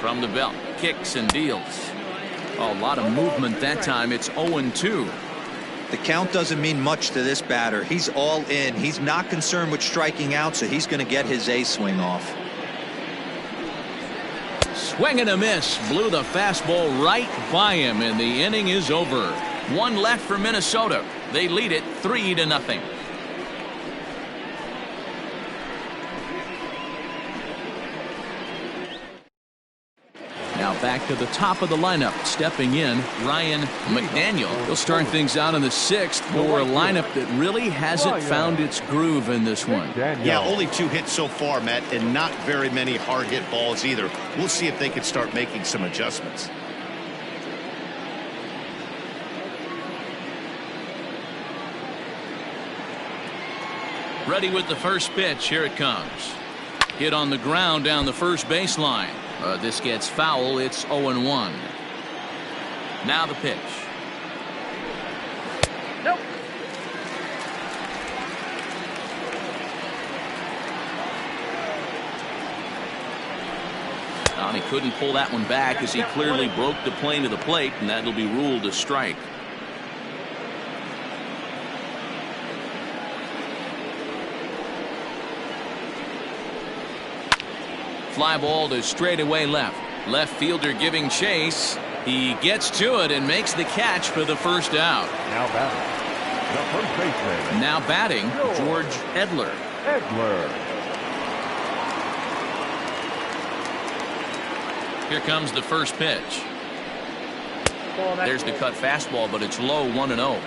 From the belt, kicks and deals. A lot of movement that time. It's 0-2. The count doesn't mean much to this batter. He's all in. He's not concerned with striking out, so he's going to get his A swing off. Swing and a miss. Blew the fastball right by him, and the inning is over. One left for Minnesota. They lead it 3-0. Now back to the top of the lineup. Stepping in, Ryan McDaniel. He'll start things out in the 6th for a lineup that really hasn't found its groove in this one. Yeah, only 2 hits so far, Matt, and not very many hard hit balls either. We'll see if they can start making some adjustments. Ready with the first pitch. Here it comes. Hit on the ground down the first baseline. This gets foul. It's 0-1. Now the pitch. Nope. He couldn't pull that one back as he clearly broke the plane of the plate, and that'll be ruled a strike. Fly ball to straightaway left. Left fielder giving chase. He gets to it and makes the catch for the first out. Now batting, the first baseman. Now batting, George Edler. Here comes the first pitch. There's the cut fastball, but it's low, 1-0.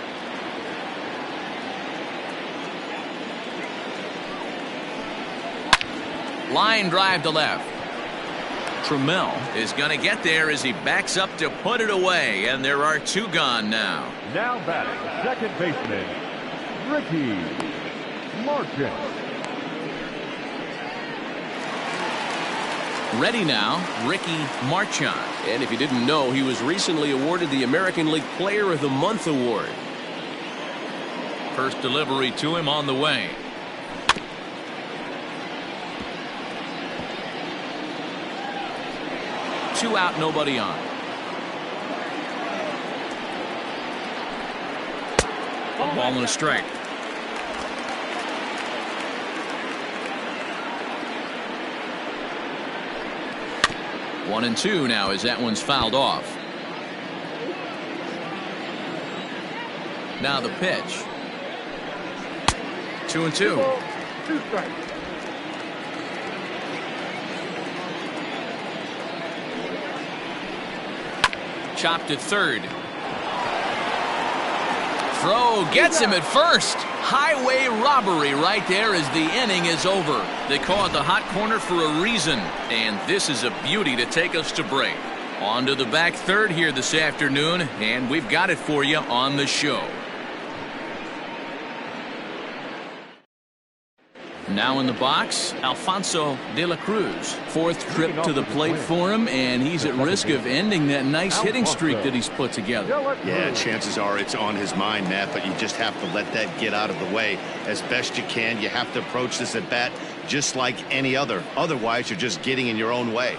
Line drive to left. Trammell is going to get there as he backs up to put it away, and there are 2 gone now. Now batting, second baseman, Ricky Martin. Ready now, Ricky Marchand. And if you didn't know, he was recently awarded the American League Player of the Month award. First delivery to him on the way. Two out, nobody on. A ball and a strike. One and two now as that one's fouled off. Now the pitch. 2-2. 2 strikes. Chopped at third. Throw gets him at first. Highway robbery right there as the inning is over. They call it the hot corner for a reason, and this is a beauty to take us to break. On to the back third here this afternoon, and we've got it for you on the show. Now in the box, Alfonso de la Cruz. Fourth trip to the plate for him, and he's at risk of ending that nice hitting streak that he's put together. Yeah, chances are it's on his mind, Matt, but you just have to let that get out of the way as best you can. You have to approach this at bat just like any other. Otherwise, you're just getting in your own way.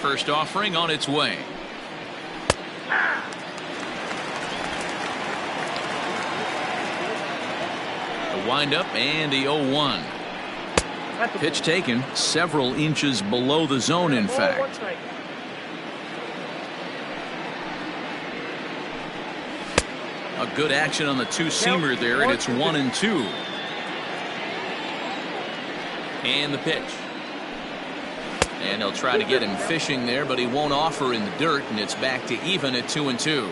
First offering on its way. Windup and the 0-1. Pitch taken several inches below the zone, in fact. A good action on the two-seamer there, and it's 1-2. And the pitch. And they'll try to get him fishing there, but he won't offer in the dirt, and it's back to even at 2-2.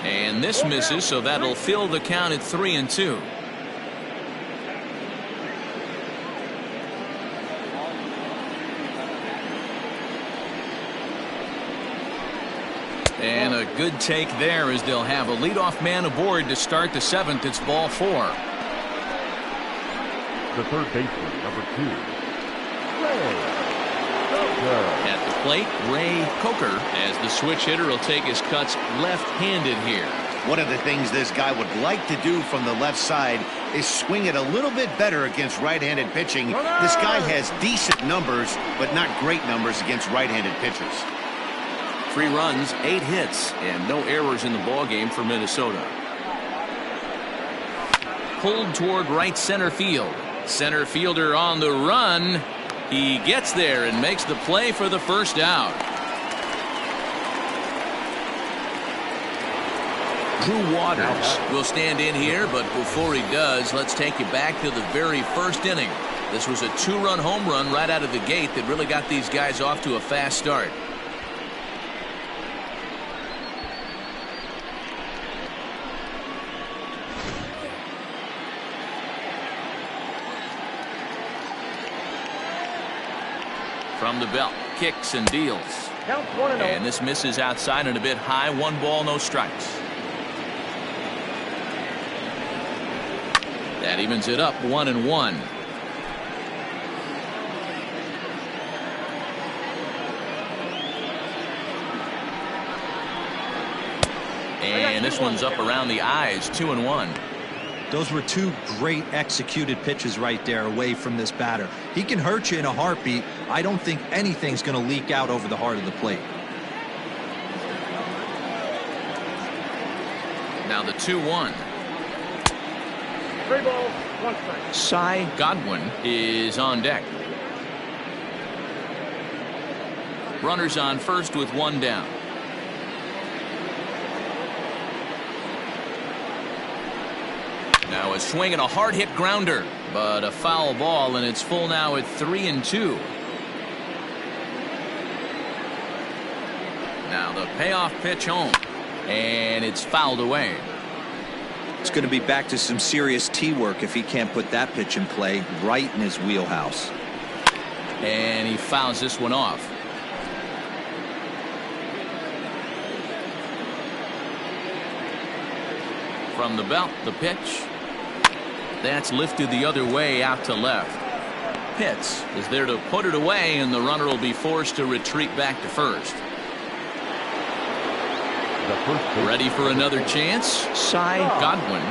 And this misses, so that'll fill the count at 3-2. And a good take there as they'll have a leadoff man aboard to start the 7th. It's ball 4. the third baseman, number 2, At the plate, Ray Coker, as the switch hitter will take his cuts left-handed here. One of the things this guy would like to do from the left side is swing it a little bit better against right-handed pitching. This guy has decent numbers, but not great numbers against right-handed pitchers. 3 runs, 8 hits, and no errors in the ballgame for Minnesota. Pulled toward right center field. Center fielder on the run. He gets there and makes the play for the first out. Drew Waters will stand in here, but before he does, let's take you back to the very first inning. This was a 2-run home run right out of the gate that really got these guys off to a fast start. From the belt, kicks and deals. And this misses outside and a bit high. 1 ball, no strikes. That evens it up 1-1. And this one's up around the eyes. 2-1. Those were 2 great executed pitches right there away from this batter. He can hurt you in a heartbeat. I don't think anything's going to leak out over the heart of the plate. Now the 2-1. 3 balls, 1 strike. Cy Godwin is on deck. Runners on first with 1 down. Now a swing and a hard hit grounder, but a foul ball, and it's full now at 3-2. Now the payoff pitch home, and it's fouled away. It's going to be back to some serious tee work if he can't put that pitch in play right in his wheelhouse. And he fouls this one off. From the belt, the pitch. That's lifted the other way out to left. Pitts is there to put it away, and the runner will be forced to retreat back to first. Ready for another chance? Cy Godwin.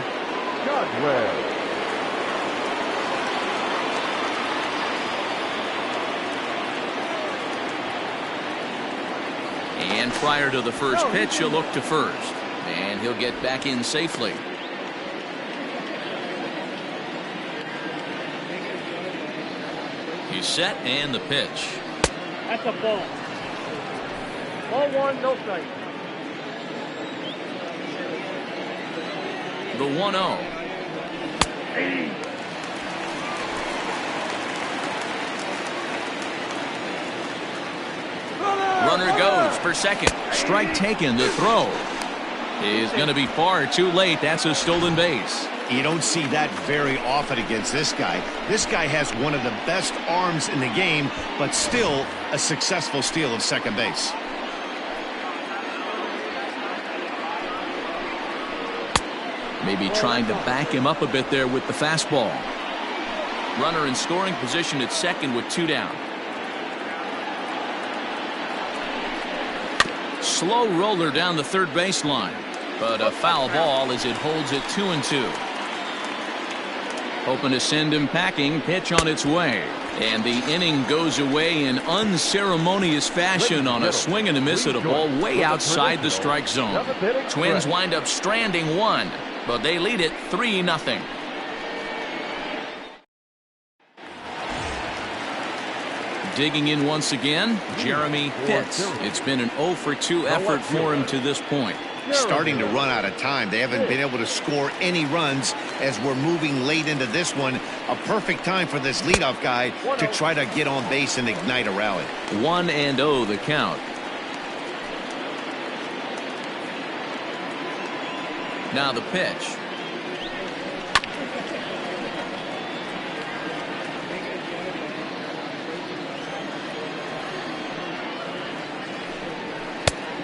And prior to the first pitch, he'll look to first. And he'll get back in safely. He's set, and the pitch. That's a ball. Ball 1, no strike. The 1-0. Runner goes for second. Strike taken. The throw is going to be far too late. That's a stolen base. You don't see that very often against this guy. This guy has one of the best arms in the game, but still a successful steal of second base. Maybe trying to back him up a bit there with the fastball. Runner in scoring position at second with 2 down. Slow roller down the third baseline, but a foul ball as it holds it 2-2. Hoping to send him packing. Pitch on its way, and the inning goes away in unceremonious fashion on a swing and a miss at a ball way outside the strike zone. Twins wind up stranding 1, but they lead it 3-0. Digging in once again, Jeremy Pitts. It's been an 0-for-2 effort for him to this point. Starting to run out of time. They haven't been able to score any runs as we're moving late into this one. A perfect time for this leadoff guy to try to get on base and ignite a rally. 1-0 the count. Now the pitch.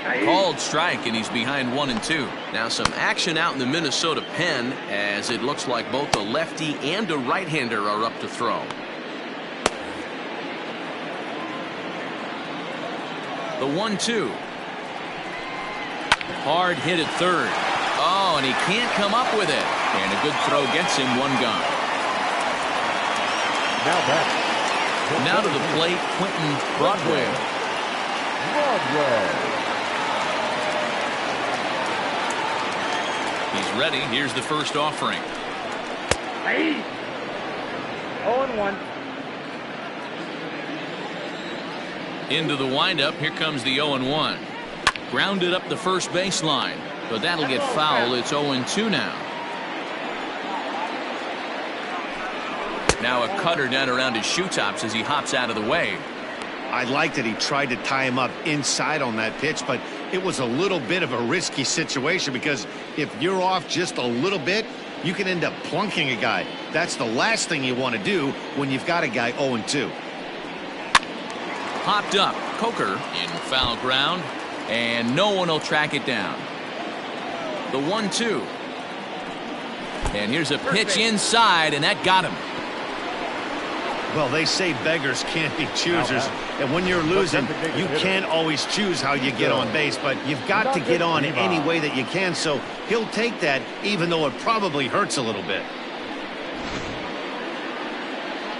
Called strike, and he's behind 1-2. Now some action out in the Minnesota pen, as it looks like both a lefty and a right-hander are up to throw. The 1-2. Hard hit at third. Oh, and he can't come up with it. And a good throw gets him one gone. Now to the plate, Quentin Broadwell. He's ready. Here's the first offering. 0-1. Into the windup. Here comes the 0-1. Grounded up the first baseline, but that'll get foul. It's 0-2 now. Now a cutter down around his shoe tops as he hops out of the way. I like that he tried to tie him up inside on that pitch, but it was a little bit of a risky situation because if you're off just a little bit, you can end up plunking a guy. That's the last thing you want to do when you've got a guy 0-2. Hopped up. Coker in foul ground, and no one will track it down. The 1-2. And here's a pitch inside, and that got him. Well, they say beggars can't be choosers, and when you're losing, you can't always choose how you get on base, but you've got to get on any way that you can, so he'll take that even though it probably hurts a little bit.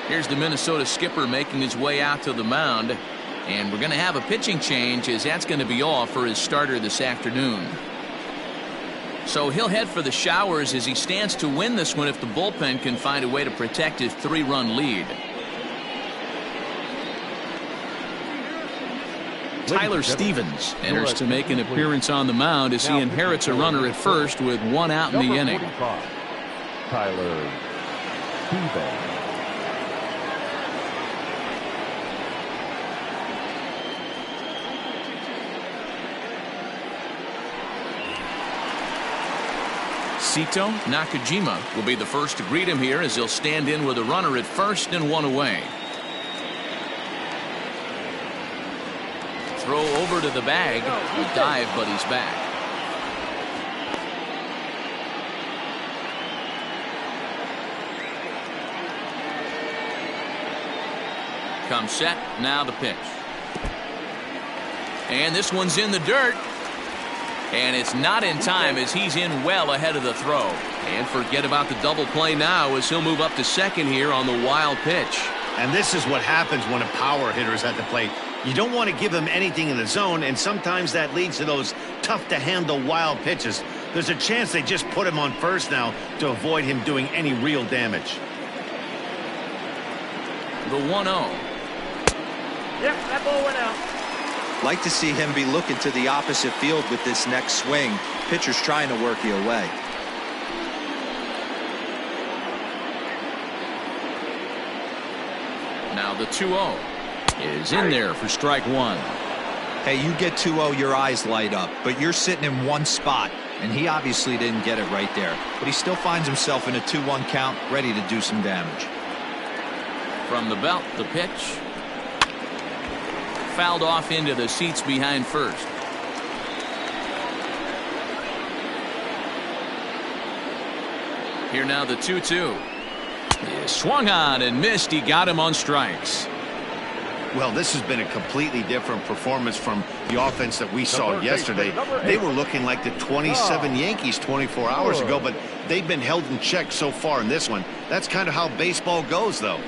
Here's the Minnesota skipper making his way out to the mound, and we're going to have a pitching change, as that's going to be all for his starter this afternoon. So he'll head for the showers as he stands to win this one if the bullpen can find a way to protect his 3-run lead. Tyler Stevens enters to make an appearance on the mound as he inherits a runner at first with one out in the inning. Tyler Stevens. Sito Nakajima will be the first to greet him here as he'll stand in with a runner at first and one away. Throw over to the bag. A dive, but he's back. Comes set. Now the pitch. And this one's in the dirt. And it's not in time as he's in well ahead of the throw. And forget about the double play now as he'll move up to second here on the wild pitch. And this is what happens when a power hitter is at the plate. You don't want to give him anything in the zone, and sometimes that leads to those tough-to-handle wild pitches. There's a chance they just put him on first now to avoid him doing any real damage. The 1-0. Yep, that ball went out. Like to see him be looking to the opposite field with this next swing. Pitcher's trying to work you away. Now the 2-0 is in there for strike one. Hey, you get 2-0, your eyes light up, but you're sitting in one spot, and he obviously didn't get it right there. But he still finds himself in a 2-1 count, ready to do some damage. From the belt, the pitch. Fouled off into the seats behind first. Here now the 2-2. He swung on and missed. He got him on strikes. Well, this has been a completely different performance from the offense that we saw yesterday. They were looking like the 27 Yankees 24 hours ago, but they've been held in check so far in this one. That's kind of how baseball goes, though.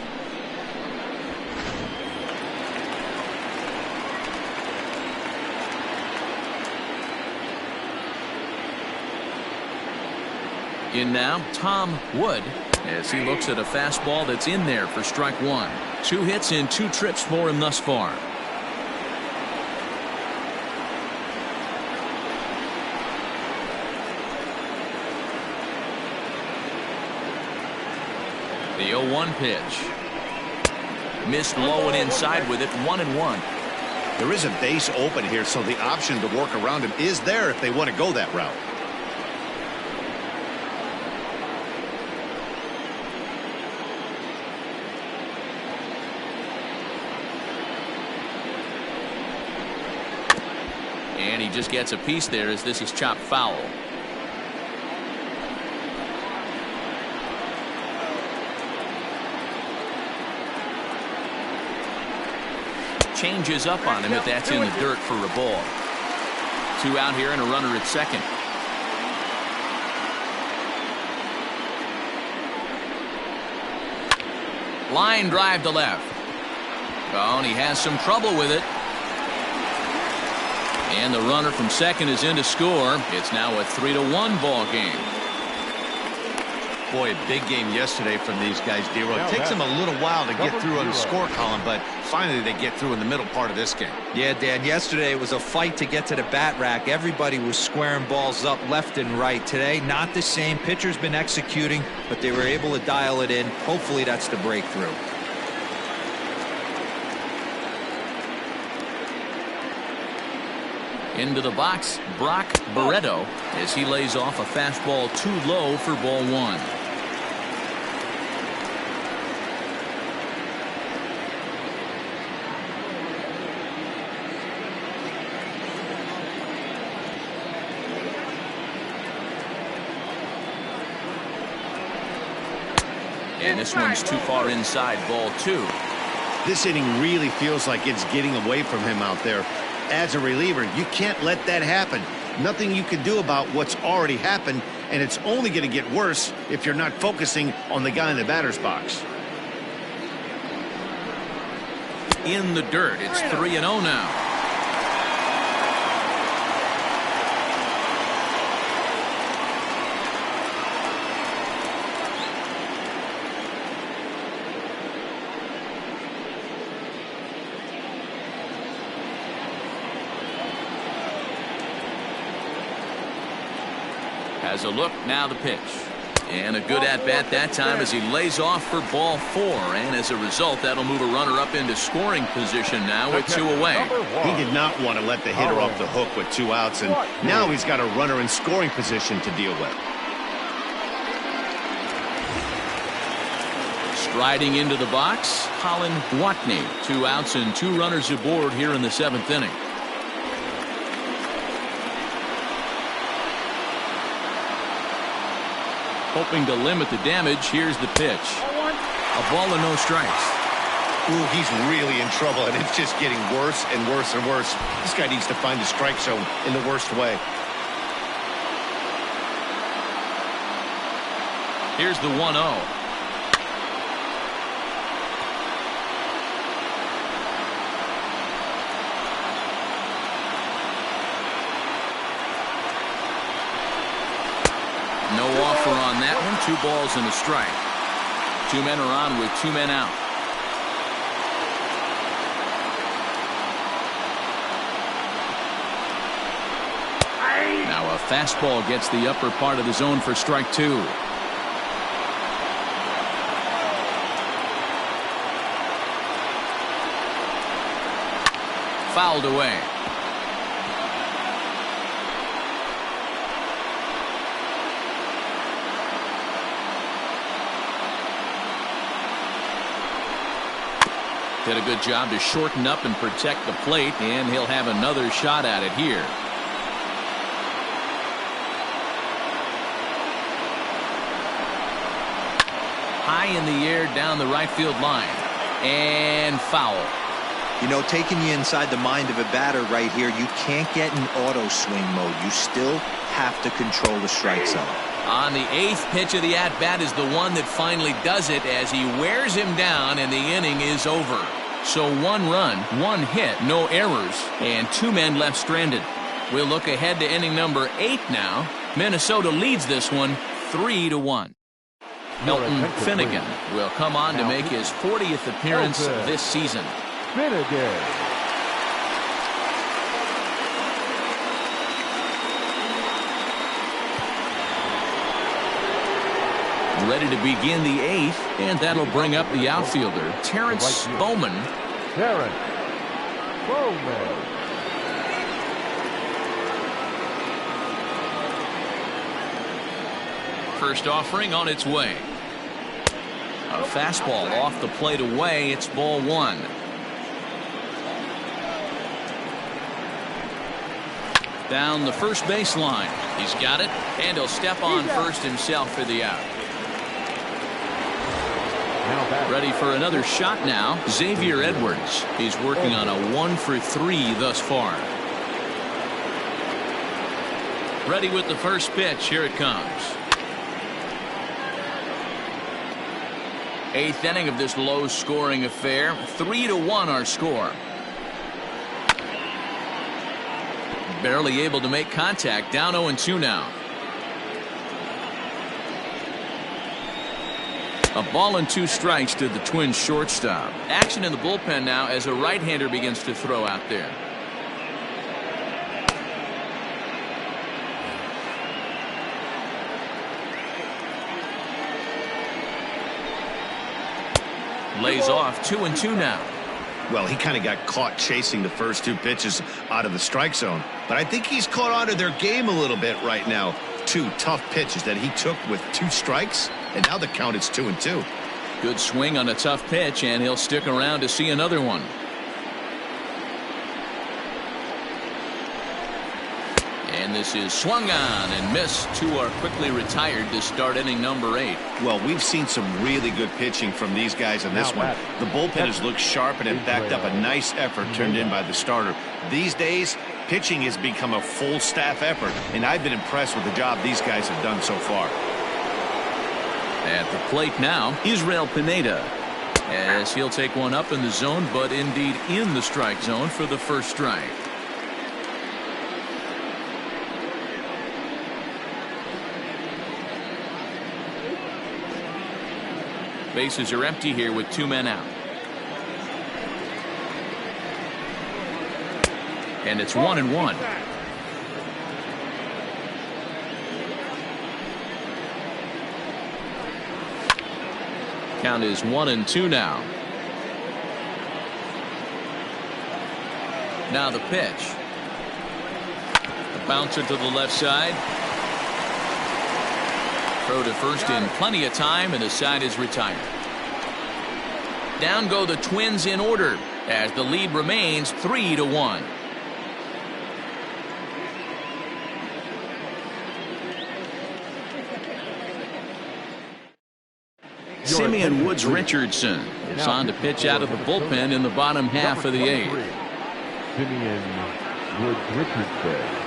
In now, Tom Wood, as he looks at a fastball that's in there for strike one. 2 hits in 2 trips for him thus far. The 0-1 pitch. Missed low and inside with it. 1-1. There is a base open here, so the option to work around him is there if they want to go that route. And he just gets a piece there as this is chopped foul. Changes up on him if that's in the dirt for a ball. 2 out here and a runner at second. Line drive to left. Oh, and he has some trouble with it. And the runner from second is in to score. It's now a 3-1 ball game. Boy, a big game yesterday from these guys, D-Roy. It takes them a little while to get through on the score column, but finally they get through in the middle part of this game. Yeah, Dan, yesterday it was a fight to get to the bat rack. Everybody was squaring balls up left and right. Today, not the same. Pitcher's been executing, but they were able to dial it in. Hopefully that's the breakthrough. Into the box, Brock Barreto, as he lays off a fastball too low for ball 1. And this one's too far inside, ball 2. This inning really feels like it's getting away from him out there. As a reliever, you can't let that happen. Nothing you can do about what's already happened, and it's only going to get worse if you're not focusing on the guy in the batter's box. In the dirt, it's 3-0 now. Has a look, now the pitch. And a good at-bat that time as he lays off for ball 4. And as a result, that'll move a runner up into scoring position now with 2 away. He did not want to let the hitter off the hook with 2 outs, and now he's got a runner in scoring position to deal with. Striding into the box, Colin Watney. 2 outs and 2 runners aboard here in the 7th inning. Hoping to limit the damage, here's the pitch. A ball and no strikes. Ooh, he's really in trouble, and it's just getting worse and worse and worse. This guy needs to find the strike zone in the worst way. Here's the 1-0. No offer on that one. 2 balls and a strike. 2 men are on with 2 men out. Now a fastball gets the upper part of the zone for strike 2. Fouled away. Did a good job to shorten up and protect the plate, and he'll have another shot at it here. High in the air down the right field line. And foul. You know, taking you inside the mind of a batter right here, you can't get in auto swing mode. You still have to control the strike zone. On the 8th pitch of the at-bat is the one that finally does it as he wears him down, and the inning is over. So 1 run, 1 hit, no errors, and 2 men left stranded. We'll look ahead to inning number 8 now. Minnesota leads this one 3-1. Elton Finnegan will come on to make his 40th appearance this season. Finnegan. Ready to begin the 8th, and that'll bring up the outfielder, Terrence Bowman. Terrence Bowman. First offering on its way. A fastball off the plate away. It's ball 1. Down the first baseline. He's got it, and he'll step on first himself for the out. Ready for another shot now, Xavier Edwards. He's working on a 1-for-3 thus far. Ready with the first pitch. Here it comes. 8th inning of this low-scoring affair. 3-1 our score. Barely able to make contact. Down 0-2 now. A ball and 2 strikes to the Twins shortstop. Action in the bullpen now as a right-hander begins to throw out there. Lays off 2-2 now. Well, he kind of got caught chasing the first 2 pitches out of the strike zone. But I think he's caught on to their game a little bit right now. 2 tough pitches that he took with 2 strikes, and now the count is 2-2. Good swing on a tough pitch, and he'll stick around to see another one. And this is swung on and missed. 2 are quickly retired to start inning number 8. Well, we've seen some really good pitching from these guys in this one. The bullpen has looked sharp and it backed up a nice effort turned in by the starter. These days, pitching has become a full staff effort, and I've been impressed with the job these guys have done so far. At the plate now, Israel Pineda, as he'll take one up in the zone, but indeed in the strike zone for the first strike. Bases are empty here with 2 men out. And it's 1-1. Count is 1-2 now. Now the pitch. A bouncer to the left side. Throw to first in plenty of time, and the side is retired. Down go the Twins in order as the lead remains 3-1. Simeon Woods Richardson is on to pitch out of the bullpen in the bottom half of the 8th. Simeon Woods Richardson.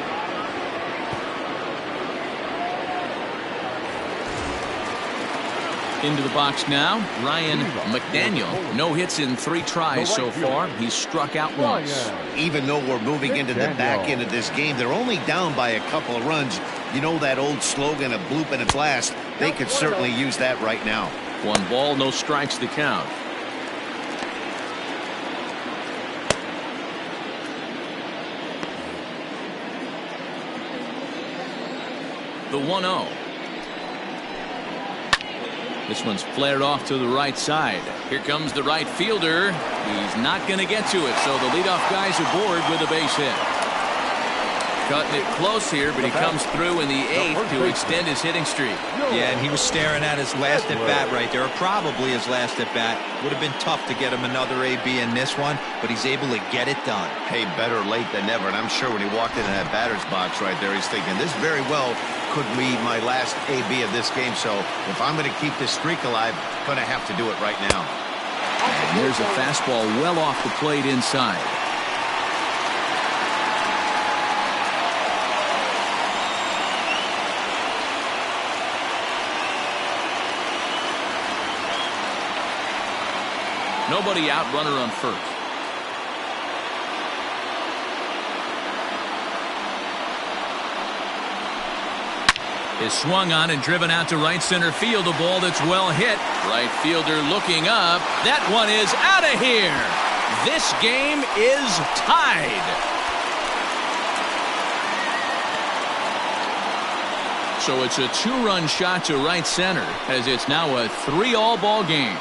Into the box now, Ryan McDaniel. No hits in 3 tries so far. He's struck out once. Even though we're moving into the back end of this game, they're only down by a couple of runs. You know that old slogan, a bloop and a blast. They could certainly use that right now. 1 ball, no strikes to count. The 1-0. This one's flared off to the right side. Here comes the right fielder. He's not going to get to it, so the leadoff guy's aboard with a base hit. Cutting it close here, but he comes through in the 8th to extend his hitting streak. Yeah, and he was staring at his last at-bat right there, or probably his last at-bat. Would have been tough to get him another AB in this one, but he's able to get it done. Hey, better late than never, and I'm sure when he walked into that batter's box right there, he's thinking, this very well could be my last AB of this game, so if I'm going to keep this streak alive, I'm going to have to do it right now. And there's a fastball well off the plate inside. Nobody out, runner on first. Is swung on and driven out to right center field. A ball that's well hit. Right fielder looking up. That one is out of here. This game is tied. So it's a 2-run shot to right center as it's now a 3-all ball game.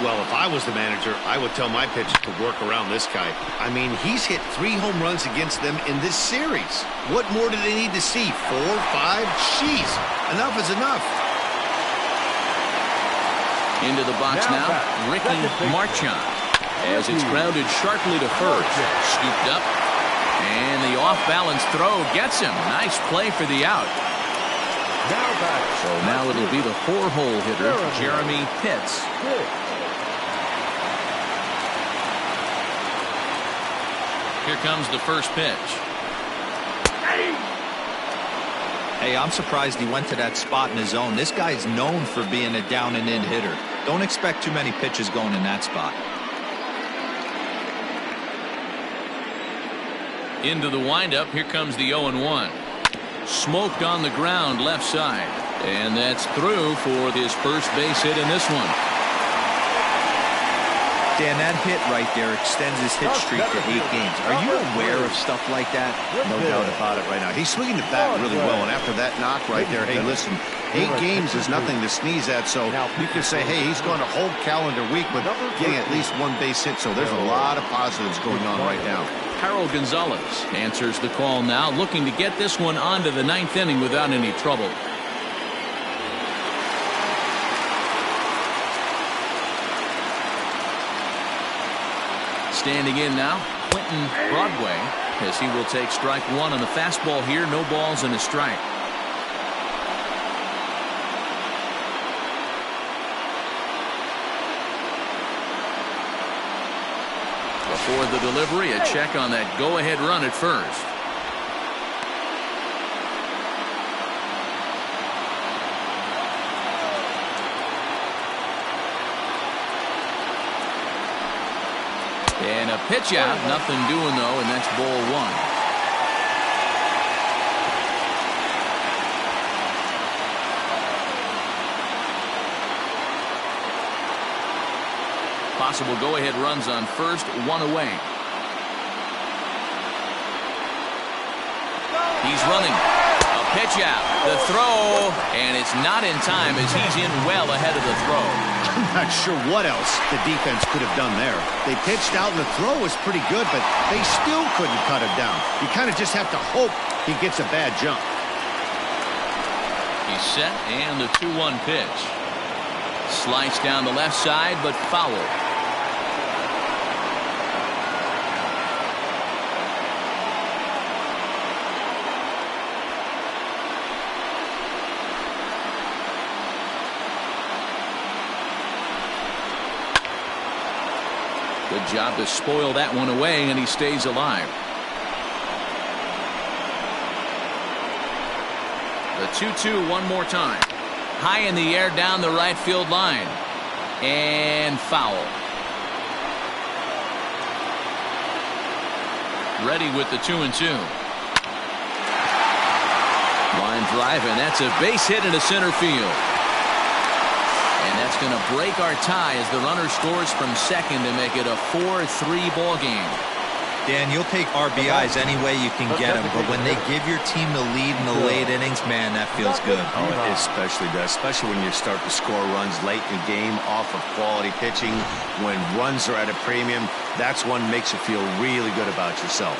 Well, if I was the manager, I would tell my pitchers to work around this guy. I mean, he's hit 3 home runs against them in this series. What more do they need to see? 4, 5? Jeez, enough is enough. Into the box now, Ricky Marchand. As it's grounded sharply to first. Scooped up. And the off-balance throw gets him. Nice play for the out. So now it'll be the 4-hole hitter, Jeremy Pitts. Here comes the first pitch. Hey, I'm surprised he went to that spot in his zone. This guy's known for being a down-and-in hitter. Don't expect too many pitches going in that spot. Into the windup. Here comes the 0-1. Smoked on the ground left side. And that's through for his first base hit in this one. Dan, that hit right there extends his hit streak to 8 games. Are you aware of stuff like that? No doubt about it right now. He's swinging the bat really well, and after that knock right there, hey, listen, 8 games is nothing to sneeze at, so you can say, hey, he's going a whole calendar week with getting at least 1 base hit, so there's a lot of positives going on right now. Harold Gonzalez answers the call now, looking to get this one onto the 9th inning without any trouble. Standing in now, Quentin Broadway, as he will take strike 1 on the fastball here. No balls and a strike. Before the delivery, a check on that go-ahead run at first. And a pitch out, nothing doing though, and that's ball 1. Possible go-ahead runs on first, 1 away. He's running. A pitch out. The throw, and it's not in time as he's in well ahead of the throw. I'm not sure what else the defense could have done there. They pitched out and the throw was pretty good, but they still couldn't cut him down. You kind of just have to hope he gets a bad jump. He's set, and the 2-1 pitch. Sliced down the left side, but foul. Good job to spoil that one away, and he stays alive. The 2-2 one more time. High in the air down the right field line. And foul. Ready with the 2-2. Line drive, and that's a base hit into center field. And that's going to break our tie as the runner scores from second to make it a 4-3 ball game. Dan, you'll take RBIs any way you can get them, but when they give your team the lead in the late innings, man, that feels good. Oh, it especially does, especially when you start to score runs late in the game off of quality pitching. When runs are at a premium, that's one makes you feel really good about yourself.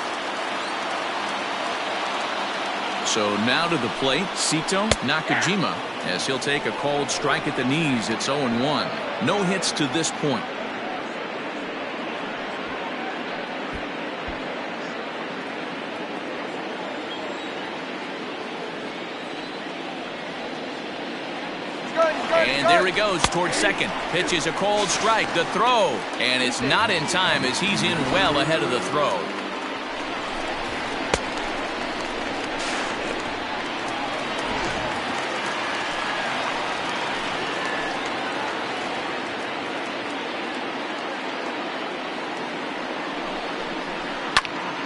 So now to the plate, Sito Nakajima, as he'll take a called strike at the knees. It's 0-1. No hits to this point. And there he goes towards second. Pitches a cold strike. The throw. And it's not in time as he's in well ahead of the throw.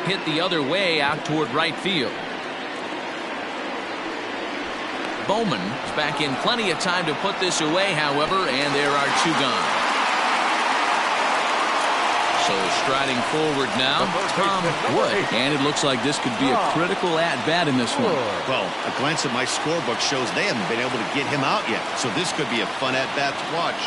Hit the other way out toward right field. Bowman is back in plenty of time to put this away, however, and there are 2 gone. So striding forward now, Tom Wood. And it looks like this could be a critical at-bat in this one. Well, a glance at my scorebook shows they haven't been able to get him out yet, so this could be a fun at-bat to watch.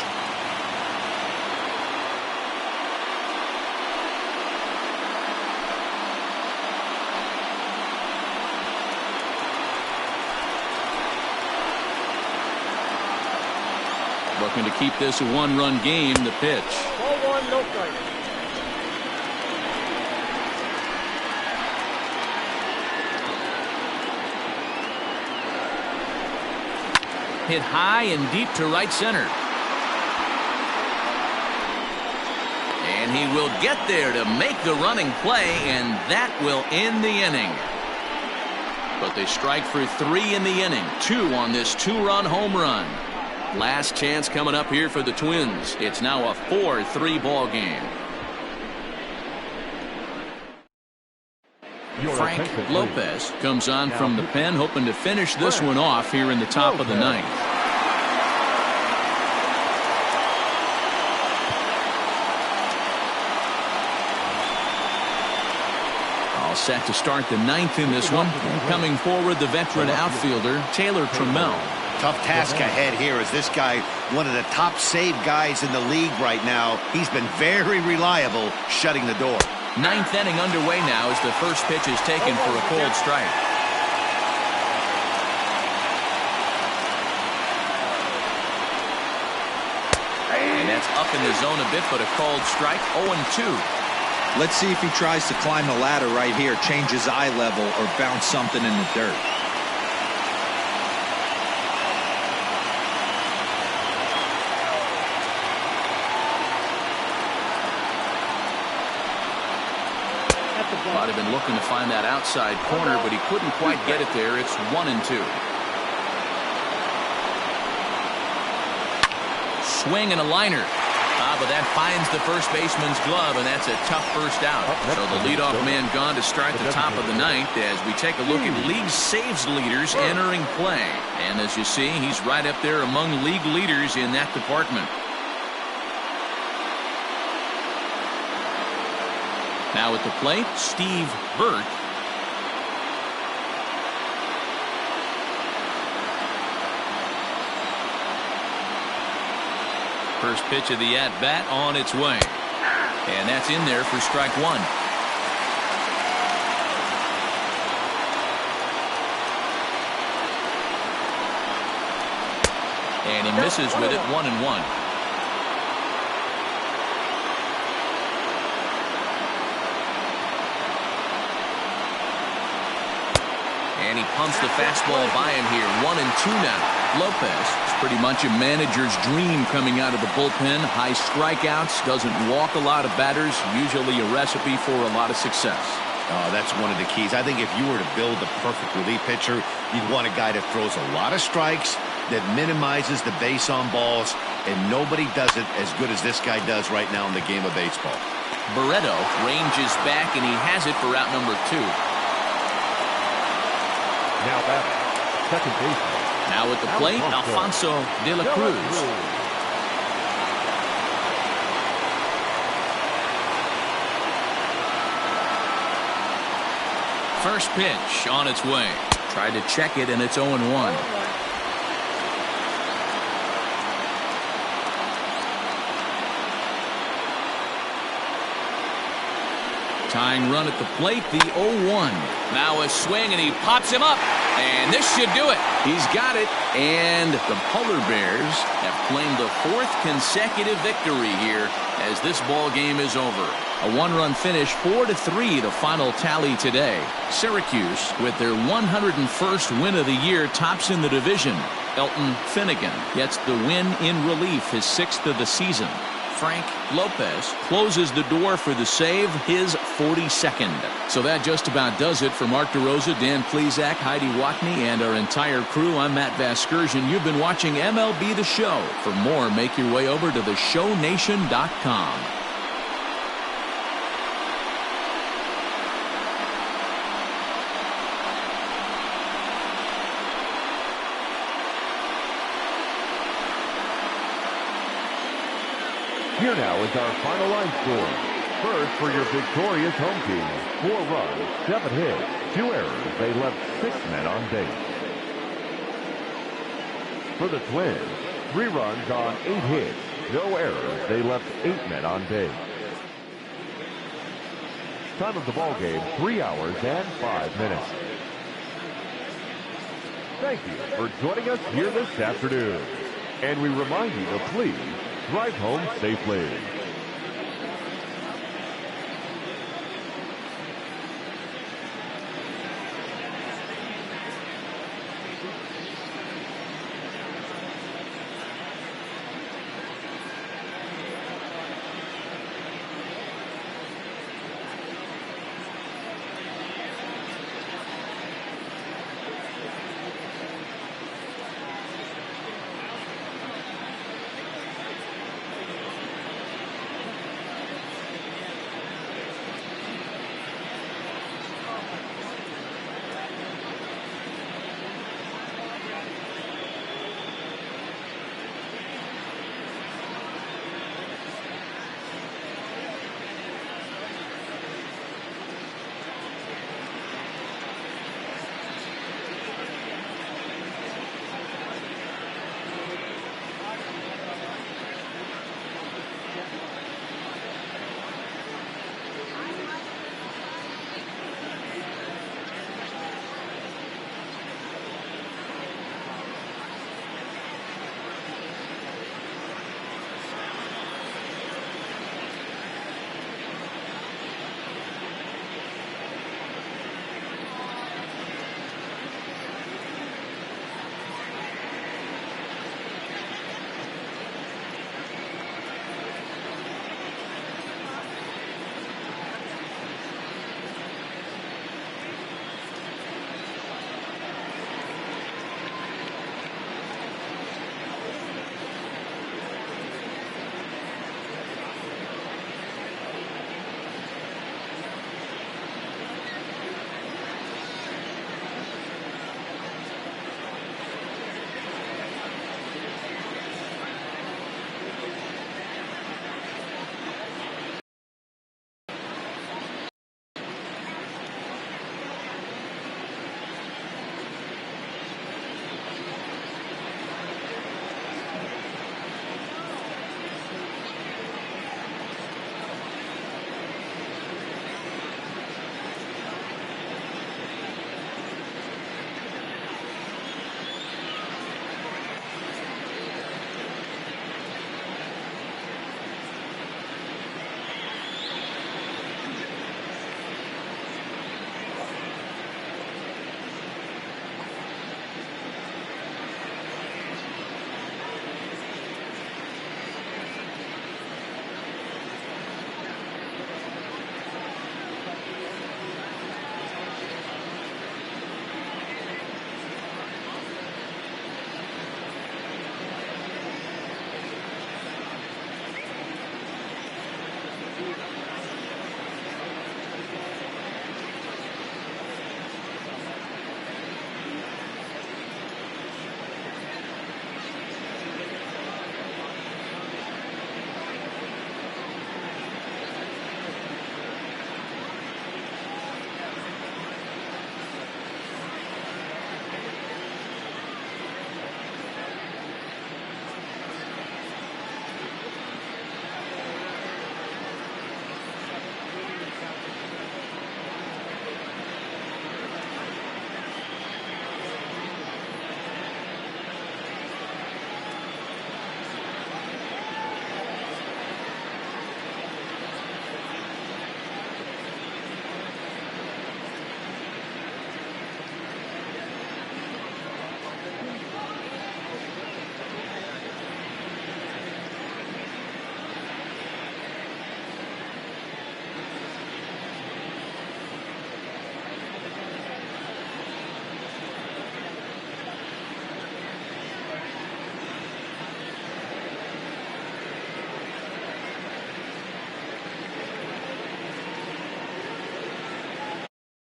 Looking to keep this a one-run game. The pitch. Ball one, no strike. Hit high and deep to right center. And he will get there to make the running play, and that will end the inning. But they strike for 3 in the inning. 2 on this 2-run home run. Last chance coming up here for the Twins. It's now a 4-3 ball game. Frank Lopez comes on from the pen, hoping to finish this one off here in the top of the ninth. All set to start the ninth in this one. Coming forward, the veteran outfielder, Taylor Trammell. Tough task ahead here as this guy, one of the top save guys in the league right now. He's been very reliable shutting the door. Ninth inning underway now as the first pitch is taken for a cold strike. And that's up in the zone a bit, but a called strike. 0-2. Let's see if he tries to climb the ladder right here, change his eye level, or bounce something in the dirt. Might have been looking to find that outside corner, but he couldn't quite get it there. It's 1-2. Swing and a liner. But that finds the first baseman's glove, and that's a tough first out. So the leadoff man gone to start the top of the ninth as we take a look at league saves leaders entering play. And as you see, he's right up there among league leaders in that department. Now at the plate, Steve Burt. First pitch of the at-bat on its way. And that's in there for strike 1. And he misses with it, 1-1. And he pumps the fastball by him here. 1-2 now. Lopez is pretty much a manager's dream coming out of the bullpen. High strikeouts, doesn't walk a lot of batters. Usually a recipe for a lot of success. That's one of the keys. I think if you were to build the perfect relief pitcher, you'd want a guy that throws a lot of strikes, that minimizes the base on balls, and nobody does it as good as this guy does right now in the game of baseball. Barreto ranges back, and he has it for out number 2. Now batting, second baseman. Now at the plate, Alfonso de la Cruz. First pitch on its way. Tried to check it, and it's 0-1. Tying run at the plate, the 0-1. Now a swing, and he pops him up. And this should do it. He's got it. And the Polar Bears have claimed the 4th consecutive victory here as this ball game is over. A 1-run finish, 4-3, the final tally today. Syracuse, with their 101st win of the year, tops in the division. Elton Finnegan gets the win in relief, his 6th of the season. Frank Lopez closes the door for the save, his 42nd. So that just about does it for Mark DeRosa, Dan Plesac, Heidi Watney, and our entire crew. I'm Matt Vasgersian. You've been watching MLB The Show. For more, make your way over to theshownation.com. Here now is our final line score. First for your victorious home team. 4 runs, 7 hits, 2 errors. They left 6 men on base. For the Twins, 3 runs on 8 hits, no errors. They left 8 men on base. Time of the ball game, 3 hours and 5 minutes. Thank you for joining us here this afternoon. And we remind you to please drive home safely.